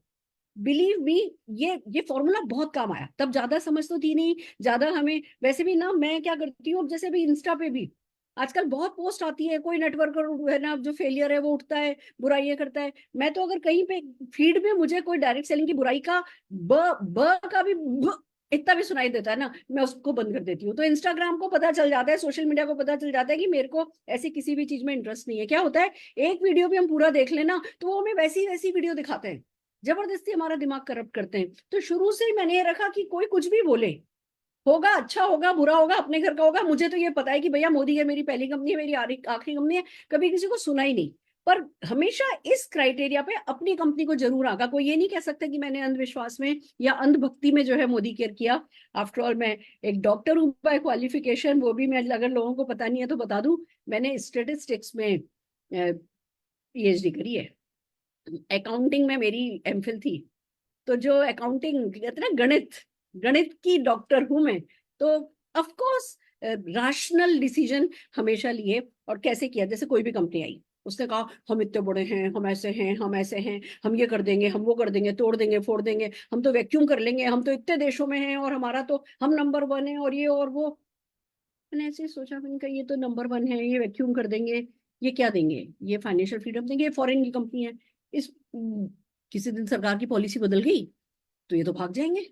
बिलीव मी, ये फॉर्मूला बहुत काम आया। तब ज्यादा समझ तो थी नहीं, ज्यादा हमें वैसे भी ना, मैं क्या करती हूँ, अब जैसे भी इंस्टा पे भी आजकल बहुत पोस्ट आती है, कोई नेटवर्कर है ना जो फेलियर है वो उठता है, बुराइयां करता है। मैं तो अगर कहीं पे फीड में मुझे कोई डायरेक्ट सेलिंग की बुराई का ब का भी इतना भी सुनाई देता है ना, मैं उसको बंद कर देती हूँ। तो इंस्टाग्राम को पता चल जाता है, सोशल मीडिया को पता चल जाता है कि मेरे को ऐसी किसी भी चीज में इंटरेस्ट नहीं है। क्या होता है, एक वीडियो भी हम पूरा देख लेना तो वो हमें वैसी वैसी वीडियो दिखाते हैं, जबरदस्ती हमारा दिमाग करप्ट करते हैं। तो शुरू से ही मैंने ये रखा कि कोई कुछ भी बोले, होगा अच्छा होगा बुरा होगा, अपने घर का होगा, मुझे तो ये पता है कि भैया मोदी है, मेरी पहली कंपनी है, मेरी आखिरी कंपनी है, कभी किसी को सुना ही नहीं। पर हमेशा इस क्राइटेरिया पे अपनी कंपनी को जरूर आगा। कोई ये नहीं कह सकता कि मैंने अंधविश्वास में या अंधभक्ति में जो है मोदी केयर किया। आफ्टर ऑल मैं एक डॉक्टर हूँ बाय क्वालिफिकेशन, वो भी मैं अगर लोगों को पता नहीं है तो बता दूं, मैंने स्टेटिस्टिक्स में पीएचडी करी है। अकाउंटिंग में मेरी एमफिल थी। तो जो अकाउंटिंग कहते हैं ना, गणित गणित की डॉक्टर हूं मैं। तो ऑफ कोर्स रैशनल डिसीजन हमेशा लिए। और कैसे किया, जैसे कोई भी कंपनी आई, उसने कहा हम इतने बड़े हैं, हम ऐसे हैं, हम ऐसे हैं, हम ये कर देंगे, हम वो कर देंगे, तोड़ देंगे, फोड़ देंगे, हम तो वैक्यूम कर लेंगे, हम तो इतने देशों में हैं और हमारा तो हम नंबर 1 है और ये और वो। मैंने ऐसे सोचा, मैंने कहा ये तो नंबर 1 है, ये वैक्यूम कर देंगे, ये क्या देंगे, ये फाइनेंशियल फ्रीडम देंगे, ये फॉरेन की कंपनी है। इस किसी दिन सरकार की पॉलिसी बदल गई तो ये तो भाग जाएंगे।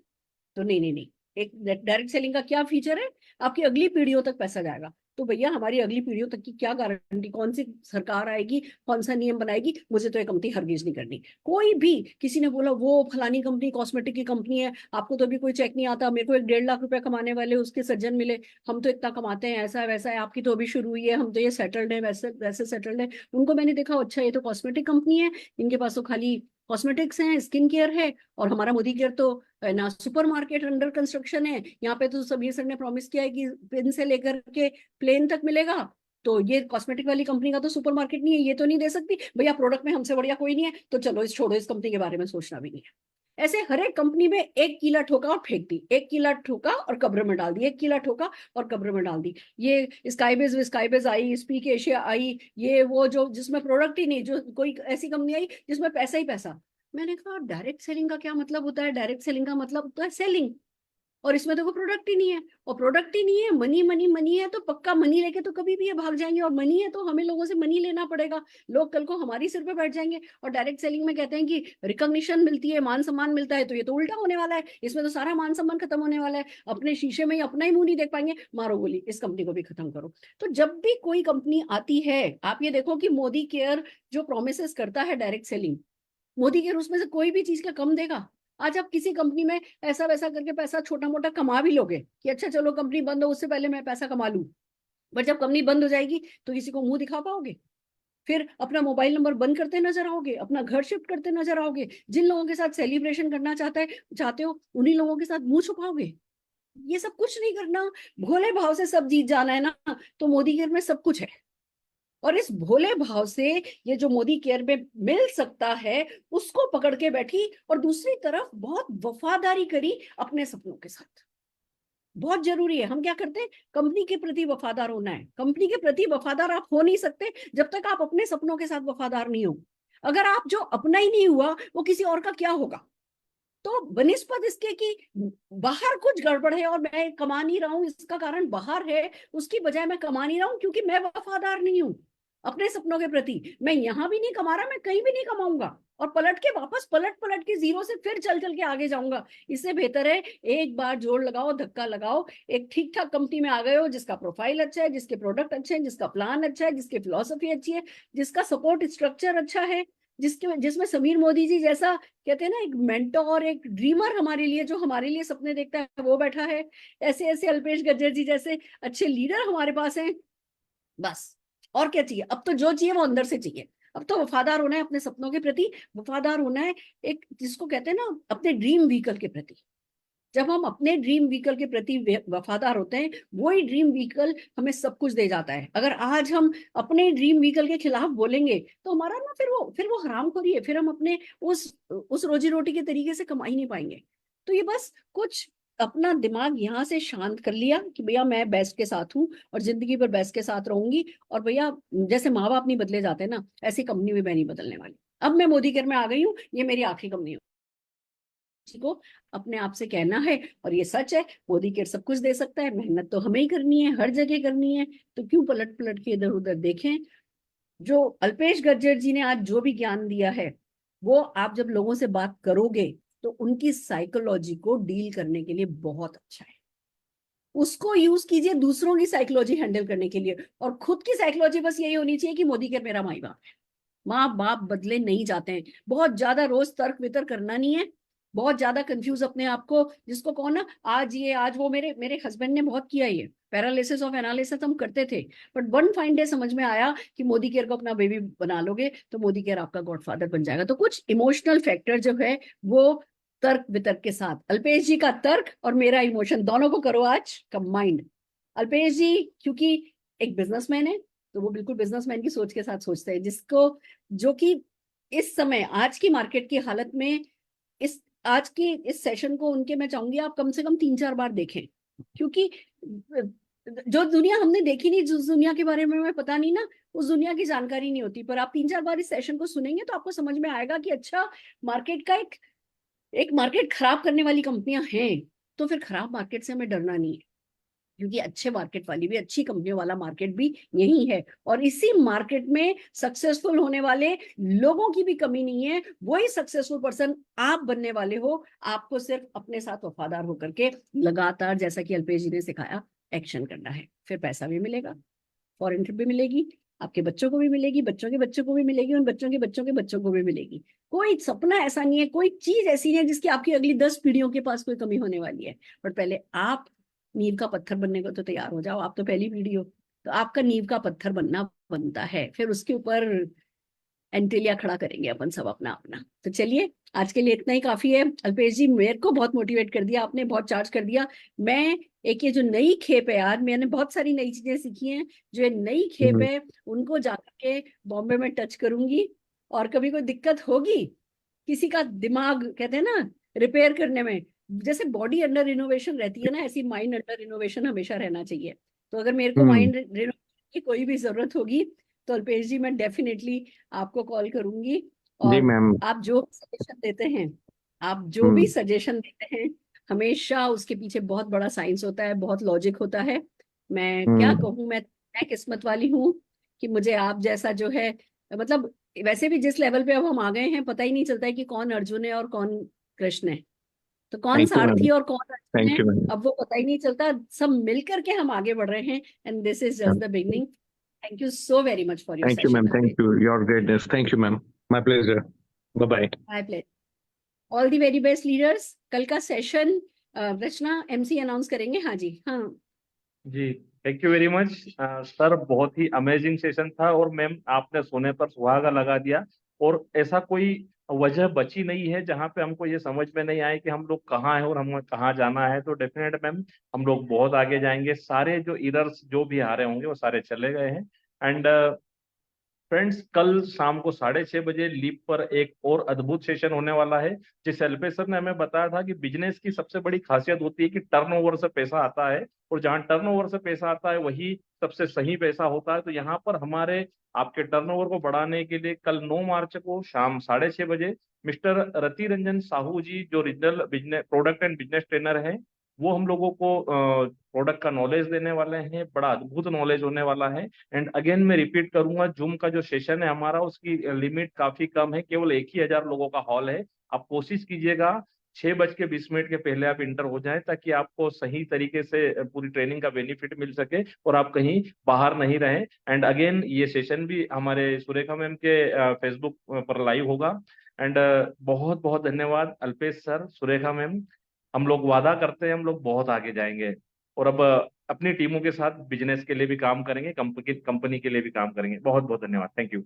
तो नहीं नहीं नहीं, एक डायरेक्ट सेलिंग का क्या फीचर है, आपकी अगली पीढ़ियों तक पैसा जाएगा। तो भैया हमारी अगली पीढ़ियों तक की क्या गारंटी, कौन सी सरकार आएगी, कौन सा नियम बनाएगी, मुझे तो ये कंपनी हरगिज नहीं करनी। कोई भी, किसी ने बोला वो फलानी कंपनी कॉस्मेटिक की कंपनी है, आपको तो अभी कोई चेक नहीं आता, मेरे को एक 1.5 लाख रुपए कमाने वाले उसके सज्जन मिले, हम तो इतना कमाते हैं, ऐसा है वैसा है, आपकी तो अभी शुरू हुई है, हम तो ये सेटल्ड है, वैसे वैसे सेटल्ड है। उनको मैंने देखा, अच्छा ये तो कॉस्मेटिक कंपनी है, इनके पास तो खाली कॉस्मेटिक्स हैं, स्किन केयर है, और हमारा मोदी केयर तो ना सुपरमार्केट अंडर कंस्ट्रक्शन है, यहाँ पे तो सभी सर ने प्रॉमिस किया है कि पिन से लेकर के प्लेन तक मिलेगा। तो ये कॉस्मेटिक वाली कंपनी का तो सुपरमार्केट नहीं है, ये तो नहीं दे सकती भैया, प्रोडक्ट में हमसे बढ़िया कोई नहीं है, तो चलो इस छोड़ो, इस कंपनी के बारे में सोचना भी नहीं है। ऐसे हर एक कंपनी में एक कीला ठोका और फेंक दी, एक कीला ठोका और कब्र में डाल दी, एक कीला ठोका और कब्र में डाल दी। ये स्काईबिज आई, स्पीक एशिया आई, ये वो जो जिसमें प्रोडक्ट ही नहीं, जो कोई ऐसी कंपनी आई जिसमें पैसा ही पैसा। मैंने कहा डायरेक्ट सेलिंग का क्या मतलब होता है, डायरेक्ट सेलिंग का मतलब होता है सेलिंग, और इसमें तो कोई प्रोडक्ट ही नहीं है, और प्रोडक्ट ही नहीं है, मनी मनी मनी है, तो पक्का मनी लेके तो कभी भी ये भाग जाएंगे, और मनी है तो हमें लोगों से मनी लेना पड़ेगा, लोग कल को हमारी सिर पे बैठ जाएंगे। और डायरेक्ट सेलिंग में कहते हैं कि रिकॉग्निशन मिलती है, मान सम्मान मिलता है, तो ये तो उल्टा होने वाला है, इसमें तो सारा मान सम्मान खत्म होने वाला है, अपने शीशे में ही अपना ही मुंह नहीं देख पाएंगे, मारो गोली, इस कंपनी को भी खत्म करो। तो जब भी कोई कंपनी आती है, आप ये देखो कि मोदी केयर जो प्रोमिस करता है डायरेक्ट सेलिंग, मोदी केयर उसमें से कोई भी चीज का कम देगा। आज आप किसी कंपनी में ऐसा वैसा करके पैसा छोटा मोटा कमा भी लोगे कि अच्छा चलो कंपनी बंद हो उससे पहले मैं पैसा कमा लूं, बट जब कंपनी बंद हो जाएगी तो किसी को मुंह दिखा पाओगे? फिर अपना मोबाइल नंबर बंद करते नजर आओगे, अपना घर शिफ्ट करते नजर आओगे, जिन लोगों के साथ सेलिब्रेशन करना चाहते हो उन्हीं लोगों के साथ मुंह छुपाओगे। ये सब कुछ नहीं करना, भोले भाव से सब जीत जाना है ना, तो मोदी केयर में सब कुछ है। और इस भोले भाव से ये जो मोदी केयर में मिल सकता है उसको पकड़ के बैठी, और दूसरी तरफ बहुत वफादारी करी अपने सपनों के साथ। बहुत जरूरी है, हम क्या करते हैं, कंपनी के प्रति वफादार होना है। कंपनी के प्रति वफादार आप हो नहीं सकते जब तक आप अपने सपनों के साथ वफादार नहीं हो। अगर आप जो अपना ही नहीं हुआ वो किसी और का क्या होगा? तो बनिस्पत इसके कि बाहर कुछ गड़बड़ है और मैं कमा नहीं रहा हूं, इसका कारण बाहर है, उसकी बजाय मैं कमा नहीं रहा हूं क्योंकि मैं वफादार नहीं हूं अपने सपनों के प्रति। मैं यहां भी नहीं कमा रहा, मैं कहीं भी नहीं कमाऊंगा, और पलट के वापस पलट पलट के जीरो से फिर चल चल के आगे जाऊंगा। इससे बेहतर है एक बार जोड़ लगाओ, धक्का लगाओ, एक ठीक ठाक कंपनी में आ गए हो जिसका प्रोफाइल अच्छा है, जिसके प्रोडक्ट अच्छे हैं, जिसका प्लान अच्छा है, जिसकी फिलोसफी अच्छी है, जिसका सपोर्ट स्ट्रक्चर अच्छा है, जिसमें समीर मोदी जी जैसा कहते हैं ना एक मेंटोर, एक ड्रीमर हमारे लिए, जो हमारे लिए सपने देखता है, वो बैठा है। ऐसे ऐसे अल्पेश गज्जर जी जैसे अच्छे लीडर हमारे पास हैं। बस और क्या चाहिए? अब तो जो चाहिए वो अंदर से चाहिए। अब तो वफादार होना है अपने सपनों के प्रति, वफादार होना है एक जिसको कहते हैं ना अपने ड्रीम व्हीकल के प्रति। जब हम अपने ड्रीम व्हीकल के प्रति वफादार होते हैं, वही ड्रीम व्हीकल हमें सब कुछ दे जाता है। अगर आज हम अपने ड्रीम व्हीकल के खिलाफ बोलेंगे तो हमारा ना फिर वो हरामखोरी है, फिर हम अपने उस रोजी रोटी के तरीके से कमा ही नहीं पाएंगे। तो ये बस कुछ अपना दिमाग यहाँ से शांत कर लिया कि भैया मैं बेस्ट के साथ हूँ और जिंदगी भर बेस्ट के साथ रहूंगी। और भैया जैसे माँ बाप नहीं बदले जाते ना, ऐसी कंपनी में मैं नहीं बदलने वाली। अब मैं मोदी केयर में आ गई हूँ, ये मेरी आखिरी कंपनी को अपने आप से कहना है, और ये सच है, मोदी केयर सब कुछ दे सकता है, मेहनत तो हमें ही करनी है, हर जगह करनी है, तो क्यों पलट पलट के इधर उधर देखें। जो अल्पेश गज्जर जी ने आज जो भी ज्ञान दिया है, वो आप जब लोगों से बात करोगे तो उनकी साइकोलॉजी को डील करने के लिए बहुत अच्छा है। उसको यूज कीजिए दूसरों की साइकोलॉजी हैंडल करने के लिए, और खुद की साइकोलॉजी बस यही होनी चाहिए कि मोदी केयर मेरा माई बाप है। माँ बाप बदले नहीं जाते हैं, बहुत ज्यादा रोज तर्क वितर्क करना नहीं है, बहुत ज्यादा कंफ्यूज अपने आप को, जिसको कहो ना आज ये आज वो, मेरे मेरे हस्बैंड ने बहुत किया ये पैरालिसिस ऑफ एनालिसिस हम करते थे, बट वन फाइन डे समझ में आया कि मोदी केयर को अपना बेबी बना लोगे तो मोदी केयर आपका गॉडफादर बन जाएगा। तो कुछ इमोशनल फैक्टर जो है वो तर्क वितर्क के साथ, अल्पेश जी का तर्क और मेरा इमोशन दोनों को करो आज कंबाइंड। अल्पेश जी क्योंकि एक बिजनेसमैन है तो वो बिल्कुल बिजनेसमैन की सोच के साथ सोचते हैं, जिसको जो कि इस समय आज की मार्केट की हालत में इस आज की इस सेशन को उनके मैं चाहूंगी आप कम से कम 3-4 बार देखें, क्योंकि जो दुनिया हमने देखी नहीं, जिस दुनिया के बारे में हमें पता नहीं ना, उस दुनिया की जानकारी नहीं होती, पर आप 3-4 बार इस सेशन को सुनेंगे तो आपको समझ में आएगा कि अच्छा मार्केट का एक मार्केट खराब करने वाली कंपनियां हैं, तो फिर खराब मार्केट से हमें डरना नहीं है, क्योंकि अच्छे मार्केट वाली भी, अच्छी कंपनियों वाला मार्केट भी यही है, और इसी मार्केट में सक्सेसफुल होने वाले लोगों की भी कमी नहीं है। वही सक्सेसफुल पर्सन आप बनने वाले हो। आपको सिर्फ अपने साथ वफादार होकर के लगातार, जैसा कि अल्पेश जी ने सिखाया, एक्शन करना है, फिर पैसा भी मिलेगा, फॉरेन ट्रिप भी मिलेगी, आपके बच्चों को भी मिलेगी, बच्चों के बच्चों को भी मिलेगी, उन बच्चों के बच्चों के बच्चों को भी मिलेगी। कोई सपना ऐसा नहीं है, कोई चीज ऐसी नहीं है जिसकी आपकी अगली 10 पीढ़ियों के पास कोई कमी होने वाली है। बट पहले आप नींव का पत्थर बनने को तो तैयार हो जाओ। आप तो पहली पीढ़ी हो, तो आपका नींव का पत्थर बनना बनता है, फिर उसके ऊपर एंटेलिया खड़ा करेंगे अपन सब अपना अपना। तो चलिए आज के लिए इतना ही काफी है। अल्पेश जी मेरे को बहुत मोटिवेट कर दिया आपने, बहुत चार्ज कर दिया। मैं एक ये जो नई खेप है यार, मैंने बहुत सारी नई चीजें सीखी हैं, जो ये नई खेप है उनको जाकर के बॉम्बे में टच करूंगी, और कभी कोई दिक्कत होगी, किसी का दिमाग कहते हैं ना रिपेयर करने में, जैसे बॉडी अंडर रिनोवेशन रहती है ना, ऐसी माइंड अंडर रिनोवेशन हमेशा रहना चाहिए। तो अगर मेरे को माइंड रिनोवेशन की कोई भी जरूरत होगी तो अल्पेश जी मैं डेफिनेटली आपको कॉल करूंगी। जी और मैम। आप जो सजेशन देते हैं, आप जो भी सजेशन देते हैं, हमेशा उसके पीछे बहुत बड़ा साइंस होता है, बहुत लॉजिक होता है। मैं क्या कहूँ, मैं किस्मत वाली हूँ कि मुझे आप जैसा जो है, मतलब वैसे भी जिस लेवल पे अब हम आ गए हैं, पता ही नहीं चलता है कि कौन अर्जुन है और कौन कृष्ण है, तो कौन थैंक यू मैम। सारथी और कौन अर्जुन थैंक है, यू मैम। अब वो पता ही नहीं चलता। सब मिलकर के हम आगे बढ़ रहे हैं, and this is just the beginning. Thank you so very much for your thank you ma'am. Session thank Alpesh. You, your greatness. Thank you ma'am. My pleasure. Bye bye. My pleasure. All the very best leaders. कल का सेशन रचना एमसी अनाउंस करेंगे। हाँ जी, हाँ जी, thank you very much sir, बहुत ही अमेजिंग सेशन था, और मैम आपने सोने पर सुहागा लगा दिया। और ऐसा कोई वजह बची नहीं है जहाँ पे हमको ये समझ में नहीं आए कि हम लोग कहाँ हैं और हमें कहाँ जाना है। तो डेफिनेट मैम हम लोग बहुत आगे जाएंगे। सारे जो इरर्स जो भी आ रहे होंगे वो सारे चले गए हैं। एंड फ्रेंड्स, कल शाम को 6:30 बजे लीप पर एक और अद्भुत सेशन होने वाला है। जिस एल्पेश सर ने हमें बताया था कि बिजनेस की सबसे बड़ी खासियत होती है कि टर्नओवर से पैसा आता है, और जहां टर्नओवर से पैसा आता है वही सबसे सही पैसा होता है। तो यहाँ पर हमारे आपके टर्नओवर को बढ़ाने के लिए कल 9 मार्च को शाम 6:30 बजे मिस्टर रति रंजन साहू जी, जो regional business product and business trainer हैं, वो हम लोगों को प्रोडक्ट का नॉलेज देने वाले हैं। बड़ा अद्भुत नॉलेज होने वाला है। एंड अगेन मैं रिपीट करूंगा, जूम का जो सेशन है हमारा, उसकी लिमिट काफी कम है, केवल 1,000 लोगों का हॉल है। आप कोशिश कीजिएगा 6:20 के पहले आप इंटर हो जाएं, ताकि आपको सही तरीके से पूरी ट्रेनिंग का बेनिफिट मिल सके और आप कहीं बाहर नहीं रहें। एंड अगेन ये सेशन भी हमारे सुरेखा मैम के फेसबुक पर लाइव होगा। एंड बहुत बहुत धन्यवाद अल्पेश सर, सुरेखा मैम। हम लोग वादा करते हैं हम लोग बहुत आगे जाएंगे, और अब अपनी टीमों के साथ बिजनेस के लिए भी काम करेंगे, कंपनी के लिए भी काम करेंगे। बहुत बहुत धन्यवाद। Thank you.